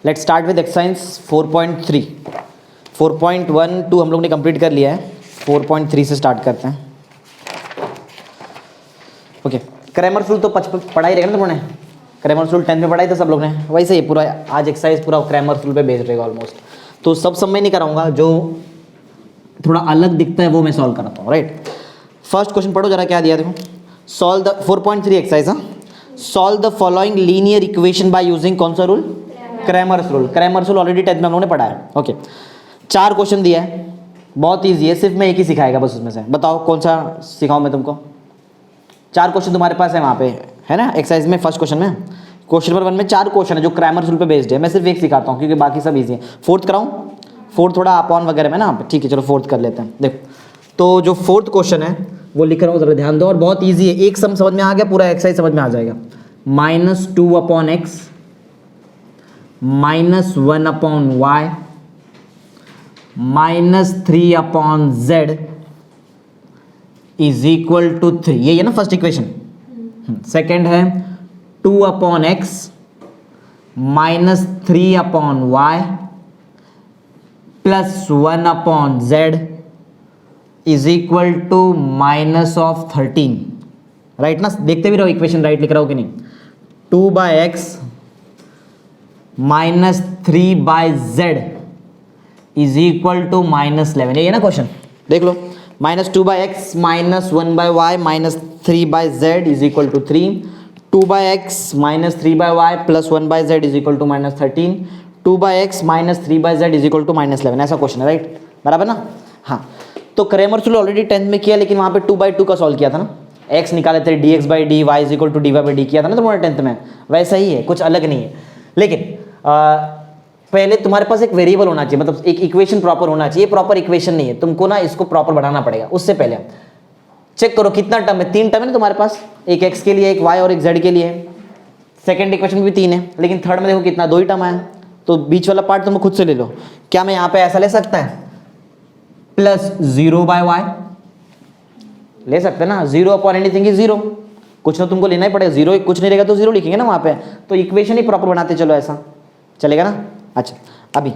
Let's start with exercise 4.3। 4.12 हम लोग ने कंप्लीट कर लिया है, 4.3 से स्टार्ट करते हैं। ओके, क्रैमर्स रूल तो पढ़ा ही रहेगा ना तुमने। क्रैमर्स रूल 10th में पढ़ा ही था सब लोग ने, वैसे ही पूरा आज एक्सरसाइज पूरा क्रैमर्स रूल पे बेस्ड रहेगा ऑलमोस्ट। तो सब मैं नहीं कराऊंगा, जो थोड़ा अलग दिखता है वो मैं सॉल्व कराता हूँ, राइट। फर्स्ट क्वेश्चन पढ़ो जरा, क्या दिया देखो। Solve the 4.3 exercise. Solve the following linear equation by using कौन सा rule? Cramer's rule. Cramer's rule already 10th में हम लोगों ने पढ़ा है। ओके, 4 क्वेश्चन दिया है, बहुत ईजी है, सिर्फ मैं एक ही सिखाएगा बस उसमें से। बताओ कौन सा सिखाऊं मैं तुमको? 4 क्वेश्चन तुम्हारे पास है वहाँ पे, है ना, एक्सरसाइज में। फर्स्ट क्वेश्चन में, क्वेश्चन नंबर 1 में 4 क्वेश्चन है जो क्रैमर्स रूल पे बेस्ड है। मैं सिर्फ एक सिखाता हूँ क्योंकि बाकी सब ईजी है। फोर्थ कराऊँ? फोर्थ थोड़ा अपॉन वगैरह में ना, ठीक है चलो फोर्थ कर लेते हैं। देखो, तो जो फोर्थ क्वेश्चन है वो लिख रहा हूँ, जरा ध्यान दो। और बहुत ईजी है, एक सम समझ में आ गया, पूरा एक्सरसाइज समझ में आ जाएगा। -2/x -1/y -3/z is equal to 3। ये है ना फर्स्ट इक्वेशन। सेकेंड है 2/x -3/y +1/z is equal to -13। Right ना, देखते भी रहो इक्वेशन राइट लिख रहा हो कि नहीं। 2/x -3/z is equal to -11। ये ना क्वेश्चन, देख लो। -2/x -1/y -3/z is equal to 3। 2/x -3/y +1/z is equal to -13। 2/x -3/z is equal to -11। ऐसा क्वेश्चन है, राइट, बराबर ना। हाँ, तो क्रैमर्स रूल ऑलरेडी 10th में किया, लेकिन वहाँ पे 2/2 का सॉल्व किया था ना। x निकाले थे, dx/dy is equal to dy/d किया था ना तुम्हारे 10th में। वैसा ही है, कुछ अलग नहीं है। लेकिन पहले तुम्हारे पास एक वेरिएबल होना चाहिए, मतलब एक इक्वेशन प्रॉपर होना चाहिए। प्रॉपर इक्वेशन नहीं है, तुमको ना इसको प्रॉपर बढ़ाना पड़ेगा। उससे पहले चेक करो कितना टर्म है। 3 टर्म है ना तुम्हारे पास, एक x के लिए, एक y और एक z के लिए। सेकंड इक्वेशन में भी 3 है, लेकिन थर्ड में देखो कितना, 2 ही टर्म आया। तो बीच वाला पार्ट तुम खुद से ले लो। क्या मैं यहाँ पे ऐसा ले सकता है, +0/y ले सकते हैं ना। 0/anything इज 0, कुछ ना तुमको लेना ही पड़ेगा। 0 कुछ नहीं रहेगा तो 0 लिखेंगे ना वहाँ पे। तो इक्वेशन ही प्रॉपर बनाते चलो, ऐसा चलेगा ना। अच्छा, अभी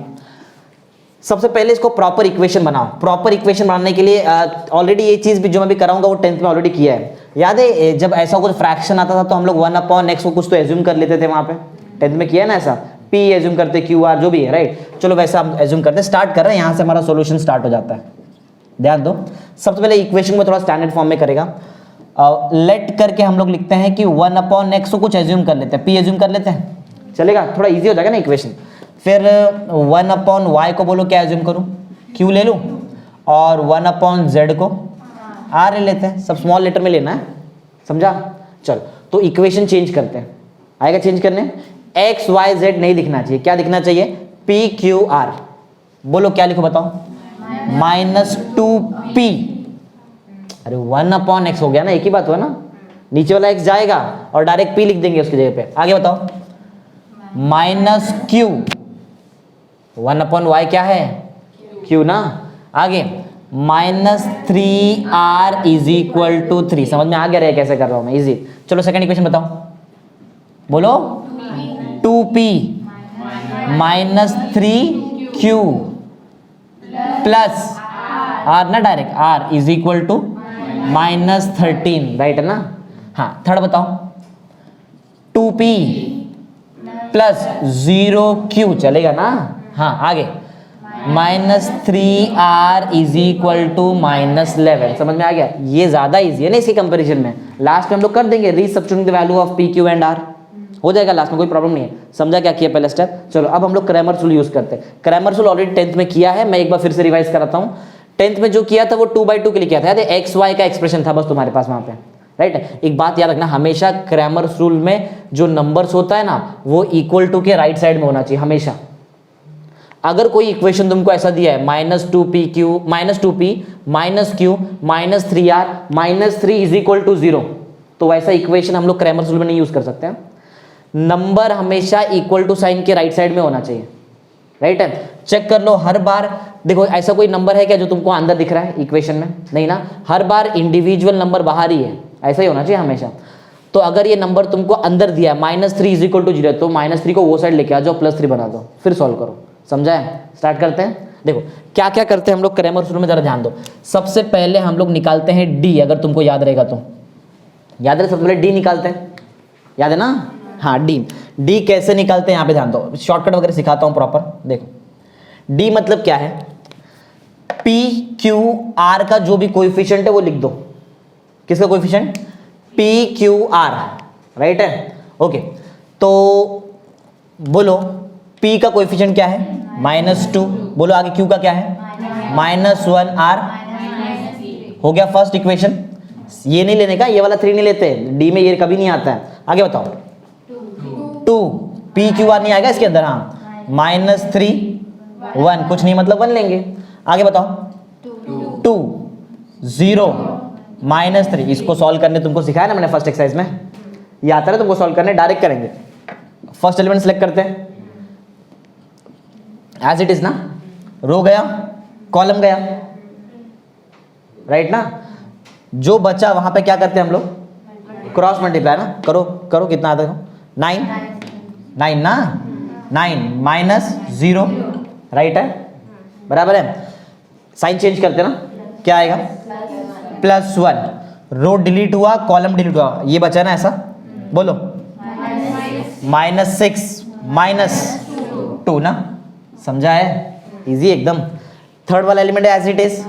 सबसे पहले इसको प्रॉपर इक्वेशन बनाओ। प्रॉपर इक्वेशन बनाने के लिए ऑलरेडी ये चीज़ भी जो मैं भी कराऊंगा वो 10th में ऑलरेडी किया है। याद है जब ऐसा कुछ फ्रैक्शन आता था तो हम लोग 1/x को कुछ तो एज्यूम कर लेते थे वहाँ पे। 10th में किया है ना ऐसा, p एज्यूम करते, QR जो भी है, राइट। चलो वैसा हम एज्यूम करते हैं। स्टार्ट कर रहे हैं, यहाँ से हमारा सोल्यूशन स्टार्ट हो जाता है। ध्यान दो, सबसे पहले इक्वेशन में थोड़ा स्टैंडर्ड फॉर्म में करेगा। लेट करके हम लोग लिखते हैं कि 1/x को कुछ एज्यूम कर लेते हैं, p एज्यूम कर लेते हैं, चलेगा, थोड़ा इजी हो जाएगा ना इक्वेशन। फिर 1/y को बोलो क्या एज्यूम करूं, q ले लूं, और 1/z को r ले लेते हैं। सब स्मॉल लेटर में लेना है, समझा। चलो तो इक्वेशन चेंज करते हैं, आएगा चेंज करने। x y z नहीं लिखना चाहिए, क्या लिखना चाहिए, p q r। बोलो क्या लिखो बताओ, -2p। अरे 1/x हो गया ना, एक ही बात हुआ ना। नीचे वाला x जाएगा और डायरेक्ट p लिख देंगे उसकी जगह पे। आगे बताओ, -q। 1/y क्या है, q ना। आगे -3r इज इक्वल टू 3। समझ में आ गया रे कैसे कर रहा हूं मैं, इजी। चलो सेकंड इक्वेशन बताओ, बोलो 2p -3q प्लस r ना, direct r is equal to -13, right है ना। हाँ, थर्ड बताओ, 2p प्लस 0q चलेगा ना। हाँ, आगे -3r इज इक्वल टू -11। समझ में आ गया, ये ज्यादा इजी है ना इसके कंपैरिजन में। लास्ट में हम लोग कर देंगे रीसब्स्टिट्यूटिंग the value of p q and r, हो जाएगा लास्ट में, कोई प्रॉब्लम नहीं है। समझा क्या किया पहला स्टेप। चलो अब हम लोग क्रैमर्स रूल यूज करते हैं। क्रैमर्स रूल ऑलरेडी 10th में किया है, मैं एक बार फिर से रिवाइज कराता हूँ। 10th में जो किया था वो 2/2 के लिए किया था, याद है, एक्स वाई का एक्सप्रेशन था बस तुम्हारे पास वहां पे, राइट। एक बात याद रखना, हमेशा क्रैमर्स रूल में जो नंबर्स होता है ना वो इक्वल टू के राइट साइड में होना चाहिए हमेशा। अगर कोई इक्वेशन तुमको ऐसा दिया है -2p q -q -3r -3 is equal to 0, तो वैसा इक्वेशन हम लोग क्रैमर्स रूल में नहीं यूज कर सकते हैं। नंबर हमेशा इक्वल टू साइन के राइट साइड में होना चाहिए, राइट है। चेक कर लो हर बार, देखो ऐसा कोई नंबर है क्या जो तुमको अंदर दिख रहा है इक्वेशन में, नहीं ना। हर बार इंडिविजुअल नंबर बाहर ही है, ऐसा ही होना चाहिए हमेशा। तो अगर ये नंबर तुमको अंदर दिया है -3 इज इक्वल टू 0, तो -3 को वो साइड लेके आ जाओ, +3 बना दो, फिर सॉल्व करो। समझा है? स्टार्ट करते हैं। देखो क्या क्या करते हैं हम लोग क्रैमर रूल में, जरा ध्यान दो। सबसे पहले हम लोग निकालते हैं डी, अगर तुमको याद रहेगा तो। याद है? सबसे पहले डी निकालते हैं, याद है ना? हाँ, डी कैसे निकालते हैं यहाँ पे ध्यान दो, शॉर्टकट वगैरह सिखाता हूँ प्रॉपर। देखो डी मतलब क्या है, पी क्यू आर का जो भी कोएफिशिएंट है वो लिख दो। किसका coefficient? P Q R, right है? ओके, तो बोलो पी का कोएफिशिएंट क्या है? -2। बोलो आगे क्यू का क्या है? -1 आर। हो गया फर्स्ट इक्वेशन। ये नहीं लेने का, ये वाला 3 नहीं लेते, डी में ये कभी नहीं आता है। आगे बताओ 2 पी क्यू आर नहीं आएगा इसके अंदर। हाँ, -3 1, कुछ नहीं मतलब 1 लेंगे। आगे बताओ 2 0 -3। इसको सॉल्व करने तुमको सिखाया ना मैंने फर्स्ट एक्सरसाइज में, ये आता है तुमको सॉल्व करने, डायरेक्ट करेंगे। फर्स्ट एलिमेंट सेलेक्ट करते हैं एज इट इज ना, रो गया कॉलम गया, राइट ना? जो बचा वहां पे क्या करते हैं हम लोग? क्रॉस मल्टीप्लाई ना। करो करो, कितना आता है? 9 ना, 9 -0, राइट है? बराबर है? साइन चेंज करते ना, क्या आएगा? +1। रो डिलीट हुआ, कॉलम डिलीट हुआ, ये बचा ना ऐसा। बोलो -6 -2 ना। समझा है? इजी एकदम। थर्ड वाला एलिमेंट है as it is,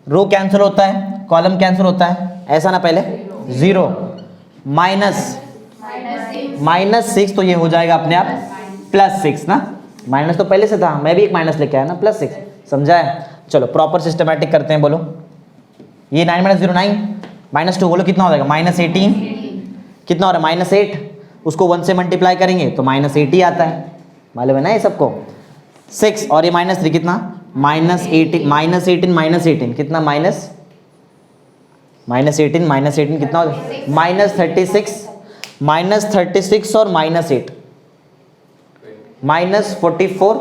row cancel होता है, कॉलम कैंसिल होता है, ऐसा ना। पहले 0 -6, तो ये हो जाएगा अपने आप +6 ना। माइनस तो पहले से था, मैं भी एक माइनस लेके आया ना, +6। समझा है? चलो प्रॉपर सिस्टमैटिक करते हैं। बोलो ये 9 - 0 9, -2 बोलो कितना हो जाएगा? -18। कितना हो रहा है? -8। उसको 1 से मल्टीप्लाई करेंगे तो -8 ही आता है, मालूम है ना ये सबको। 6 और ये -3 कितना? -18 -18 कितना? -18 कितना हो जाएगा? -36 -36 और -8 -44,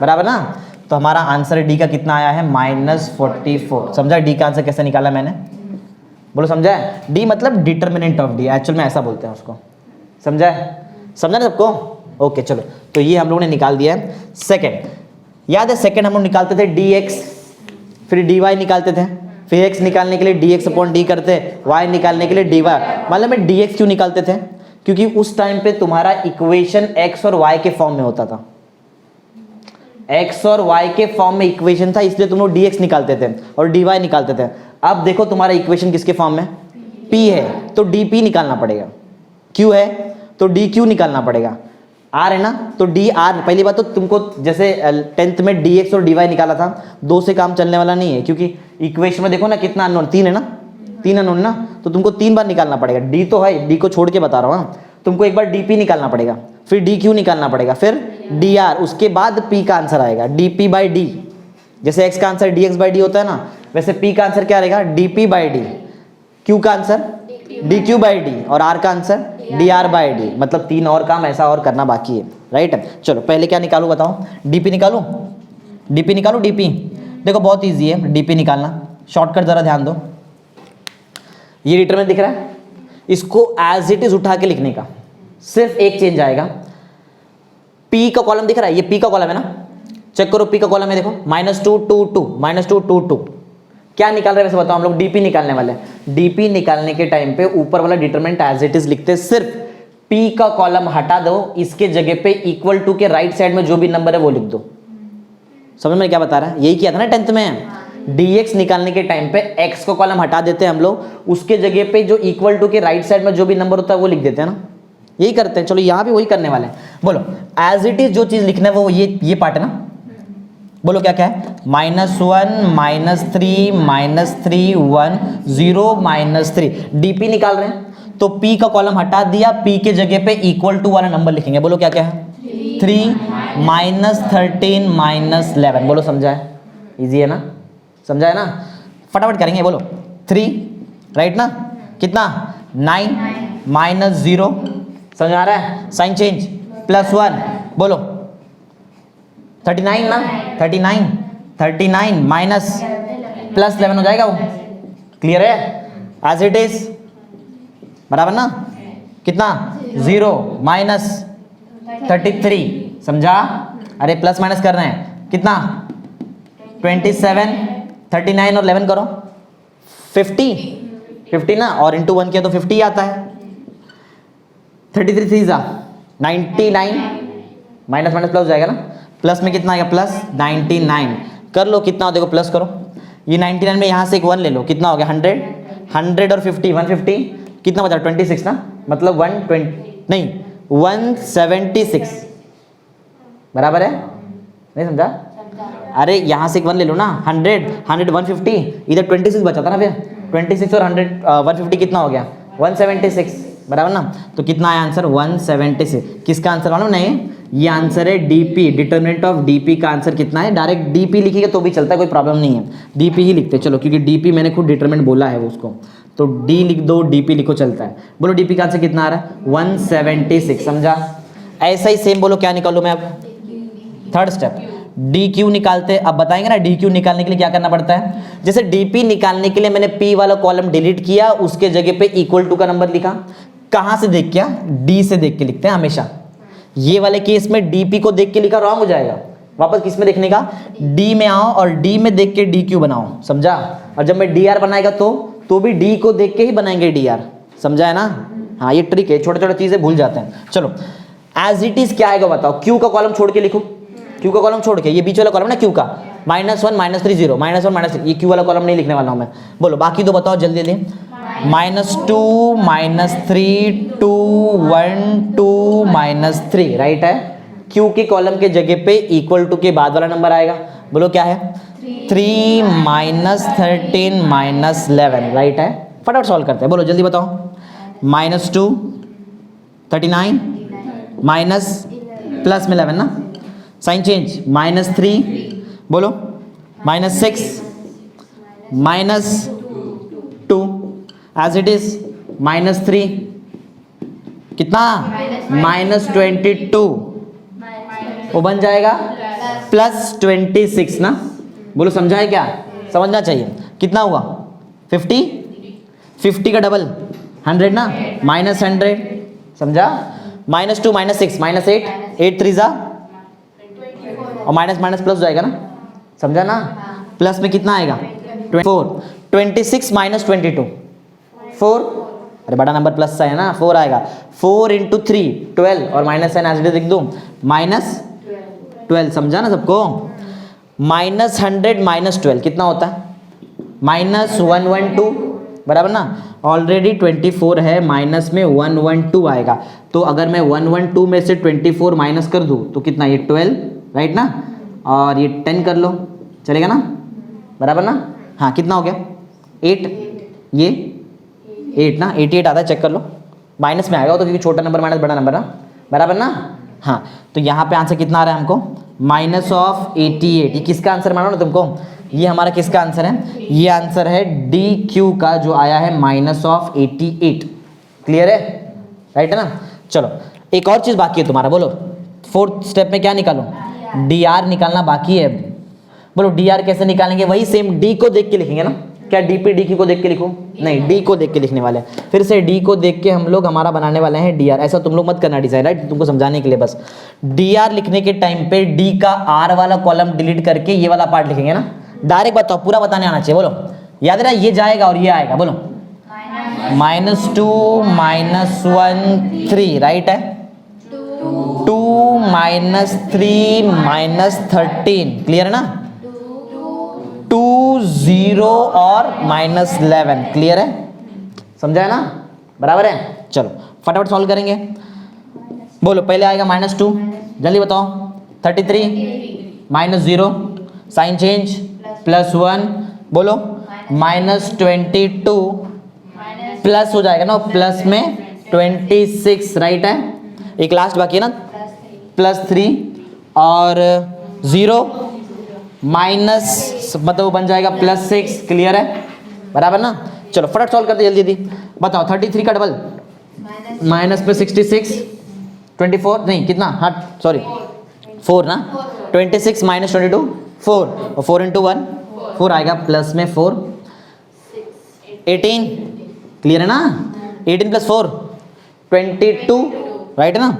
बराबर ना? तो हमारा आंसर डी का कितना आया है? -44। समझा डी का आंसर कैसे निकाला मैंने? बोलो समझा है? डी मतलब डिटर्मिनेंट ऑफ डी, एक्चुअल में ऐसा बोलते हैं उसको। समझा है? समझा ना सबको? ओके चलो, तो ये हम लोगों ने निकाल दिया है। सेकंड, याद है सेकंड हम लोग निकालते थे dx, फिर dy निकालते थे, फिर x निकालने के लिए dx/d करते, y निकालने के लिए dy। मतलब में dx क्यों निकालते थे? क्योंकि उस टाइम पे तुम्हारा इक्वेशन x और y के फॉर्म में होता था। x और y के फॉर्म में इक्वेशन था, इसलिए तुम लोग dx निकालते थे और dy निकालते थे। अब देखो तुम्हारा इक्वेशन किसके फॉर्म में? p है तो dp निकालना पड़ेगा, q है तो dq निकालना पड़ेगा, r है ना तो dr। पहली बात तो तुमको जैसे 10th में dx और dy निकाला था, 2 से काम चलने वाला नहीं है, क्योंकि इक्वेशन में देखो ना कितना अननोन, 3 है ना, 3 अननोन ना, तो तुमको 3 बार निकालना पड़ेगा। d तो है, d को छोड़ के बता रहा हूँ। तुमको एक बार dp निकालना पड़ेगा, फिर dq निकालना पड़ेगा, फिर dr, उसके बाद p का आंसर आएगा dp/d। जैसे x का आंसर dx/d होता है ना, वैसे p का आंसर क्या रहेगा? dp/d। q का आंसर dq/d और r का आंसर dr/d। मतलब 3 और काम ऐसा और करना बाकी है, राइट है? चलो पहले क्या निकालू बताओ? dp निकालू, dp निकालू, dp। देखो बहुत इजी है dp निकालना, शॉर्टकट जरा ध्यान दो। ये डिटरमिनेंट दिख रहा है, इसको एज इट इज उठा के लिखने का, सिर्फ एक चेंज आएगा। p का कॉलम दिख रहा है, ये p का कॉलम है ना, चेक करो p का कॉलम है, देखो -2 2 2 -2 2 2। क्या निकाल रहे हैं वैसे बताओ? हम लोग dp निकालने वाले हैं। dp निकालने के टाइम पे ऊपर वाला डिटरमिनेंट एज इट इज लिखते, सिर्फ p का कॉलम हटा दो, इसके जगह पे इक्वल टू के राइट साइड में जो भी नंबर है वो लिख दो। समझ में क्या बता रहा है? यही किया था ना 10th में। dx निकालने के टाइम पे x को कॉलम हटा देते हैं हम लोग, उसके जगह पे जो इक्वल टू के राइट साइड में जो भी नंबर होता है वो लिख देते हैं ना, यही करते हैं। चलो यहाँ भी वही करने वाले हैं। बोलो एज इट इज जो चीज लिखना है वो ये पार्ट है ना। बोलो क्या क्या है? -1 -3 -3 1 0 -3। dp निकाल रहे हैं तो p का कॉलम हटा दिया, p के जगह पे इक्वल टू वाला नंबर लिखेंगे। बोलो क्या क्या है? 3 -13 -11। बोलो समझा है? इजी है ना? समझा है ना? फटाफट करेंगे। बोलो 3, राइट ना? कितना? 9 -0। समझ आ रहा है? Sign change +1। बोलो 39 ना, 39 माइनस +11 हो जाएगा वो। क्लियर है? एज इट इज बराबर ना, कितना 0 माइनस 33, समझा? अरे प्लस माइनस कर रहे हैं, कितना 27, 39 और 11 करो 50 ना, और इंटू 1 किया तो 50 आता है। 33 3 जा 99, माइनस माइनस प्लस हो जाएगा ना, प्लस में कितना आएगा प्लस 99, कर लो कितना, देखो प्लस करो, ये 99 में यहाँ से एक 1 ले लो, कितना हो गया 100 और 50 150, कितना बचा 26 ना, मतलब 120 नहीं 176, बराबर है, नहीं समझा? अरे यहाँ से एक 1 ले लो ना, 100 150, इधर 26 बचा था ना, फिर 26 और 150 कितना हो गया 176, बराबर ना, तो कितना आया आंसर 176। किसका आंसर मालूम नहीं? ये आंसर है डीपी, डिटरमिनेंट ऑफ डीपी का आंसर कितना है, डायरेक्ट डीपी लिखिएगा तो भी चलता है, कोई प्रॉब्लम नहीं है, डीपी ही लिखते चलो, क्योंकि डीपी मैंने खुद डिटरमिनेंट बोला है उसको, तो डी लिख दो, डीपी लिखो, चलता है। बोलो डीपी का आंसर कितना आ रहा है 176, समझा? ऐसा ही सेम बोलो, क्या निकालूं मैं अब, थर्ड स्टेप डी क्यू निकालते। अब बताएंगे ना डी क्यू निकालने के लिए क्या करना पड़ता है। जैसे डीपी निकालने के लिए मैंने पी वाला कॉलम डिलीट किया, उसके जगह पे इक्वल टू का नंबर लिखा, कहां से देख के? डी से देख के लिखते हैं हमेशा। ये वाले केस में डीपी को देख के लिखा रॉन्ग हो जाएगा, वापस किस में देखने का, डी में आओ और डी में देख के डी क्यू बनाओ, समझा? और जब मैं डी आर बनाएगा तो भी डी को देख के ही बनाएंगे डी आर, समझा है ना? हाँ ये ट्रिक है, छोटे छोटे चीजें भूल जाते हैं। चलो एज इट इज क्या आएगा बताओ, क्यू का कॉलम छोड़ के लिखो, क्यू का कॉलम छोड़ के, ये बीच वाला कॉलम ना क्यू का, -1 -3 0 -1 -3, ये क्यू वाला कॉलम नहीं लिखने वाला हूं मैं। बोलो बाकी दो बताओ जल्दी जल्दी, -2 -3 2 1 2 -3, राइट है। क्यू के कॉलम के जगह पे इक्वल टू के बाद वाला नंबर आएगा, बोलो क्या है 3 -13 -11, राइट है। फटाफट सॉल्व करते हैं, बोलो जल्दी बताओ, -2 39 माइनस प्लस में 11 ना, साइन चेंज, -3 बोलो -6 -2 एज इट इज -3 कितना -22, वो बन जाएगा +26 ना, बोलो समझा है क्या? समझना चाहिए। कितना हुआ 50 का डबल 100 ना, -100, समझा? -2 -6 -8 8 3 जा, और माइनस माइनस प्लस हो जाएगा ना, समझा ना? प्लस में कितना आएगा 4 26 -22 4, अरे बड़ा नंबर प्लस सा है ना, 4 आएगा, 4 × 3 12, और minus sign as it is लिख दूं -12, समझा ना सबको? -100 -12 कितना होता है -112, बराबर ना? ऑलरेडी 24 है, माइनस में 112 आएगा, तो अगर मैं 112 में से 24 माइनस कर दूं तो कितना, ये 12, राइट ना, और ये 10 कर लो, चलेगा ना, बराबर ना? हाँ कितना हो गया 8, ये 8 ना, 88 आता है, चेक कर लो, माइनस में आएगा तो, क्योंकि छोटा नंबर माइनस बड़ा नंबर ना, बराबर ना? हाँ तो यहाँ पे आंसर कितना आ रहा है हमको -88। ये किसका आंसर मानो ना तुमको, ये हमारा किसका आंसर है, ये आंसर है डी क्यू का, जो आया है -88। क्लियर है, राइट है ना? चलो एक और चीज बाकी है तुम्हारा, बोलो फोर्थ स्टेप में क्या निकालो, डी आर निकालना बाकी है। बोलो डी आर कैसे निकालेंगे, वही सेम डी को देख के लिखेंगे ना, क्या डीपी डी क्यू को देख के लिखो, नहीं डी को देख के लिखने वाले हैं। फिर से डी को देख के हम लोग हमारा बनाने वाले हैं डी आर, ऐसा तुम लोग मत करना डिजाइन, राइट, तुमको समझाने के लिए बस। डी आर लिखने के टाइम पे डी का आर वाला कॉलम डिलीट करके ये वाला पार्ट लिखेंगे ना, डायरेक्ट बताओ, पूरा बताने आना चाहिए, बोलो याद रहा, ये जाएगा और ये आएगा, बोलो -2 -1 3, राइट है, 2 -3 -13, क्लियर है ना, 2 0 और -11, क्लियर है, समझा है ना, बराबर है। चलो फटाफट सॉल्व करेंगे, बोलो पहले आएगा -2, जल्दी बताओ, 33 -0 साइन चेंज +1, बोलो -22 प्लस हो जाएगा ना, प्लस में 26, राइट है। एक लास्ट बाकी है ना, +3 और 0 माइनस, मतलब वो बन जाएगा +6, क्लियर है, बराबर ना? चलो फटाफट सॉल्व करते जल्दी जल्दी, बताओ 33 का डबल माइनस पे 66 24 नहीं कितना, हाँ सॉरी 4 ना, 26 -22 4, और 4 × 1 4 आएगा, प्लस में 4 18, क्लियर है ना? 18 प्लस 4 22, राइट है ना।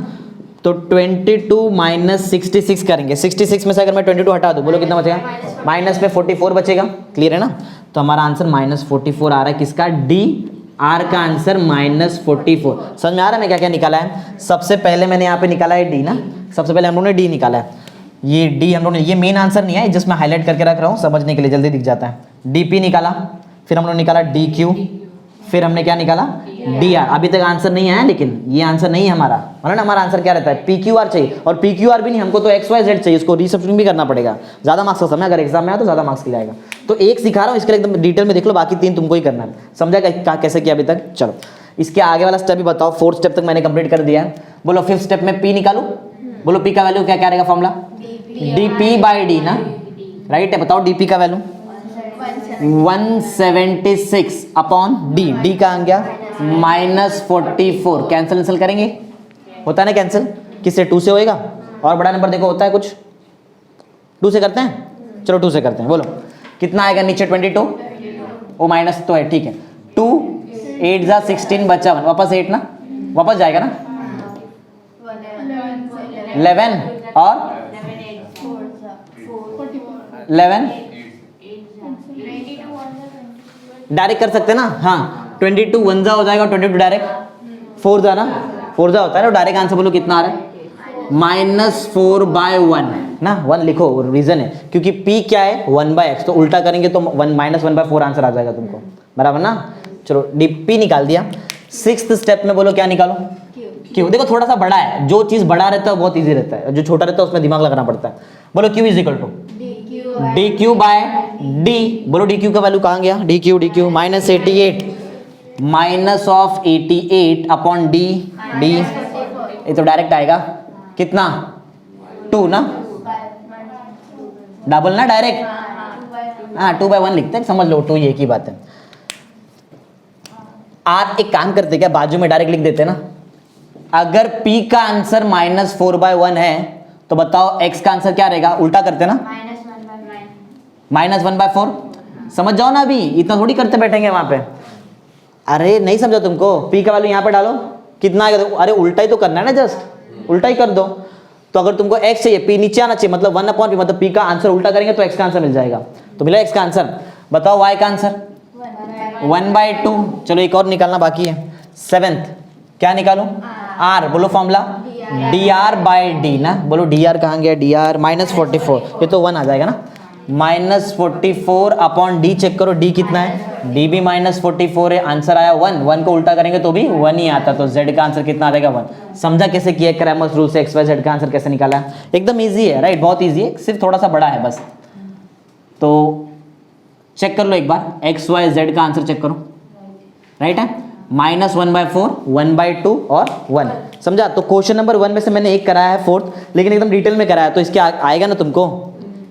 तो 22 माइनस 66 करेंगे। 66 में से अगर मैं 22 हटा दूँ, बोलो कितना बचेगा? माइनस में 44 बचेगा। क्लियर है ना। तो हमारा आंसर -44 आ रहा है किसका? डी, आर का आंसर -44। समझ में आ रहा है मैं क्या क्या निकाला है? सबसे पहले मैंने यहाँ पे निकाला है डी ना, सबसे पहले हम लोगों ने डी निकाला है। ये डी हम लोगों ने, ये मेन आंसर नहीं है, जस्ट मैं हाईलाइट करके रख रहा हूँ समझने के लिए, जल्दी दिख जाता है। डीपी निकाला, फिर हम लोग ने निकाला डी क्यू, फिर हमने क्या निकाला? D R. अभी तक आंसर नहीं आया, लेकिन ये आंसर नहीं है हमारा, मतलब ना हमारा आंसर क्या रहता है? पी क्यू आर चाहिए, और पी क्यू आर भी नहीं, हमको तो एक्स वाई जेड चाहिए, इसको रीसब्स्टिट्यूट भी करना पड़ेगा। ज़्यादा मार्क्स का समय, अगर एग्जाम में आया तो ज़्यादा मार्क्स के लिए आएगा। तो एक सिखा रहा हूँ, इसके लिए एकदम डिटेल में देख लो, बाकी 3 तुमको ही करना है। समझा कैसे किया अभी तक? चलो इसके आगे वाला स्टेप भी बताओ। 4th स्टेप तक मैंने कंप्लीट कर दिया है। बोलो 5th स्टेप में पी निकालो। बोलो पी का वैल्यू क्या क्या रहेगा? फॉर्मूला डीपी बाई डी ना, राइट है। बताओ डीपी का वैल्यू 176 अपॉन डी, डी का आ गया -44। कैंसिल करेंगे, होता है ना कैंसिल, किससे? 2 से होएगा। और बड़ा नंबर देखो होता है कुछ, 2 से करते हैं। चलो 2 से करते हैं। बोलो कितना आएगा नीचे? 22, वो माइनस तो है, ठीक है। 2 8 जा 16 बचा 1, वापस 8 ना, वापस जाएगा ना 11 और 11 डायरेक्ट कर सकते हैं ना। हाँ 22 1 जा हो जाएगा, 22 डायरेक्ट 4 जा ना, 4 जा होता है ना। डायरेक्ट आंसर बोलो कितना आ रहा है? -4/1 ना, 1 लिखो, रीजन है क्योंकि p क्या है? 1/x, तो उल्टा करेंगे तो -1/4 आंसर आ जाएगा तुमको, बराबर ना। चलो p निकाल दिया। 6th स्टेप में बोलो क्या निकालो? q। देखो थोड़ा सा बड़ा है, जो चीज बड़ा रहता है बहुत इजी रहता है, जो छोटा रहता है उसमें दिमाग लगाना पड़ता है। बोलो q d q by d. बोलो डी क्यू का वैल्यू कहाँ गया? D q -88 -88 upon d, d ये तो डायरेक्ट आएगा कितना? 2 ना, डबल ना डायरेक्ट, हाँ 2/1 लिखते हैं, समझ लो 2 ये की बात है। आप एक काम करते क्या, बाजू में डायरेक्ट लिख देते ना। अगर p का आंसर -4/1 है तो बताओ x का आंसर क्या रहेगा? उल्टा करते ना, -1/4। समझ जाओ ना, अभी इतना थोड़ी करते बैठेंगे वहां पे। अरे नहीं समझा तुमको? p का वैल्यू यहाँ पे डालो, कितना आएगा? अरे उल्टा ही तो करना है ना, जस्ट उल्टा ही कर दो। तो अगर तुमको x चाहिए, p नीचे आना चाहिए, मतलब 1/p, मतलब p का आंसर उल्टा करेंगे तो x का आंसर मिल जाएगा। तो मिला x का आंसर। बताओ y का आंसर 1/2। चलो एक और निकालना बाकी है। 7th क्या निकालो? r। बोलो फॉर्मूला dr/d ना। बोलो dr कहाँ गया? dr -44, ये तो 1 आ जाएगा ना। -44 अपॉन डी, चेक करो डी कितना है? डी भी -44 है, आंसर आया 1। 1 को उल्टा करेंगे तो भी 1 ही आता, तो z का आंसर कितना आ जाएगा? 1। समझा कैसे किया? क्रैमर्स रूल से XYZ का आंसर कैसे निकाला? एकदम इजी है, राइट, बहुत इजी है, सिर्फ थोड़ा सा बड़ा है बस। तो चेक कर लो एक बार, XYZ का आंसर चेक करो, राइट है, -1/4, 1/2 और 1। समझा? तो क्वेश्चन नंबर 1 में से मैंने एक कराया है 4th, लेकिन एकदम डिटेल में कराया, तो इसके आएगा ना तुमको,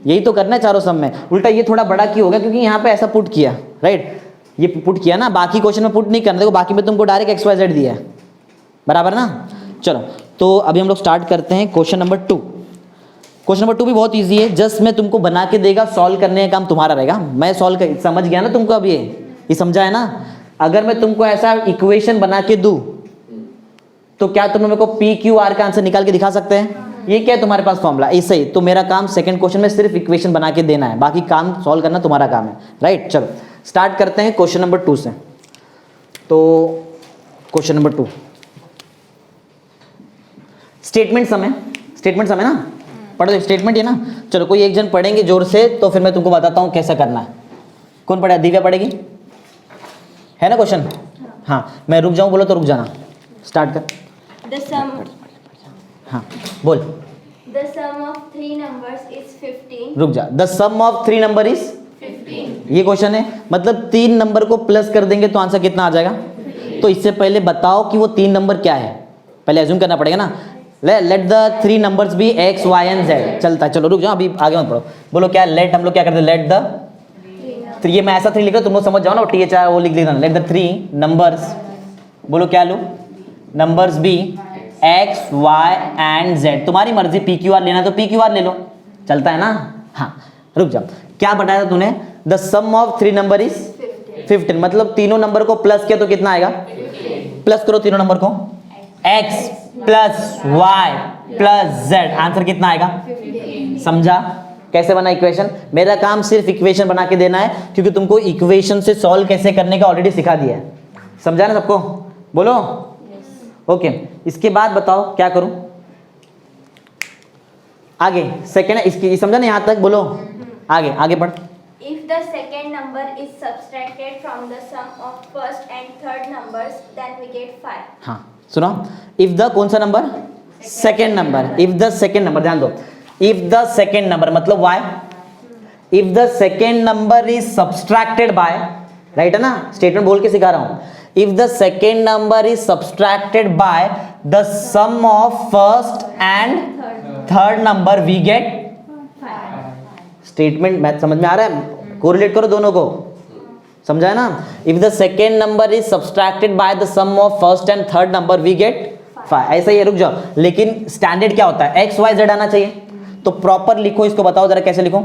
यही तो करना है चारों सम में। उल्टा ये थोड़ा बड़ा क्यों होगा? क्योंकि यहाँ पे ऐसा पुट किया, राइट, ये पुट किया ना, बाकी क्वेश्चन में पुट नहीं करना। देखो बाकी में तुमको डायरेक्ट XYZ दिया है, बराबर ना। चलो तो अभी हम लोग स्टार्ट करते हैं क्वेश्चन नंबर 2। क्वेश्चन नंबर 2 भी बहुत इजी है, जस्ट मैं तुमको बना के देगा, सॉल्व करने का काम तुम्हारा रहेगा। मैं सॉल्व कर, समझ गया ना तुमको? अब ये समझा है ना। अगर मैं तुमको ऐसा इक्वेशन बना के दूं तो क्या तुम मेरे को PQR का आंसर निकाल के दिखा सकते हैं? ये क्या है तुम्हारे पास फॉर्मूला? ऐसे ही तो मेरा काम सेकंड क्वेश्चन में सिर्फ इक्वेशन बना के देना है, बाकी काम सॉल्व करना तुम्हारा काम है, राइट। चलो स्टार्ट करते हैं क्वेश्चन नंबर 2 से। तो क्वेश्चन नंबर 2 स्टेटमेंट सम है, स्टेटमेंट सम है ना, पढ़ो दो स्टेटमेंट है ना। चलो कोई एक जन पढ़ेंगे जोर से, तो फिर मैं तुमको बताता हूँ कैसा करना है। कौन पढ़ा? दिव्या पढ़ेगी, है ना क्वेश्चन? हाँ मैं रुक जाऊँ बोलो तो रुक जाना, स्टार्ट कर। The sum, हाँ बोल। the sum of 3 numbers is 15. रुक जा। The sum of 3 number is 15. ये क्वेश्चन है, मतलब 3 नंबर को प्लस कर देंगे तो आंसर कितना आ जाएगा? तो इससे पहले बताओ कि वो 3 नंबर क्या है, पहले एज्यूम करना पड़ेगा ना। Let the 3 numbers be x, y and z। चलता है, चलो रुक जाओ, अभी आगे मत पढ़ो। बोलो क्या लेट, हम लोग क्या करते हैं? लेट द 3, ये मैं ऐसा 3 लिख रहा हूँ, तुम लोग समझ जाओ ना, THR वो लिख देना। लेट द 3 नंबर्स, बोलो क्या लो? Numbers be x, y and z। तुम्हारी मर्जी, PQR लेना तो PQR ले लो, चलता है ना। हाँ रुक जाओ, क्या बताया था तूने? The sum of 3 number is 15, मतलब तीनों नंबर को प्लस किया तो कितना आएगा? प्लस करो तीनों नंबर को, x plus y plus z, answer कितना आएगा? समझा कैसे बना इक्वेशन? मेरा काम सिर्फ इक्वेशन बना के देना है, क्योंकि तुमको इक्वेशन से सॉल्व कैसे करने का ऑलरेडी सिखा दिया है। समझा ना सबको? बोलो ओके। इसके बाद बताओ क्या करूं आगे? सेकेंड इसकी समझा ना यहाँ तक? बोलो आगे, आगे पढ़। If the second number is subtracted from the sum of first and third numbers, then we get 5. हाँ सुनो, इफ द कौन सा number? Second number. If the second number, ध्यान दो, इफ द सेकेंड नंबर मतलब y, if the second number is subtracted by, right है ना? Statement बोल के सिखा रहा हूं। If the second number is subtracted by the sum of first and third number, we get. Statement math समझ में आ रहा है? कोरिलेट करो दोनों को, समझा है ना? If the second number is subtracted by the sum of first and third number, we get 5। ऐसा ही है, रुक जाओ। लेकिन स्टैंडर्ड क्या होता है? एक्स वाई जेड आना चाहिए, तो प्रॉपर लिखो इसको। बताओ जरा कैसे लिखूं?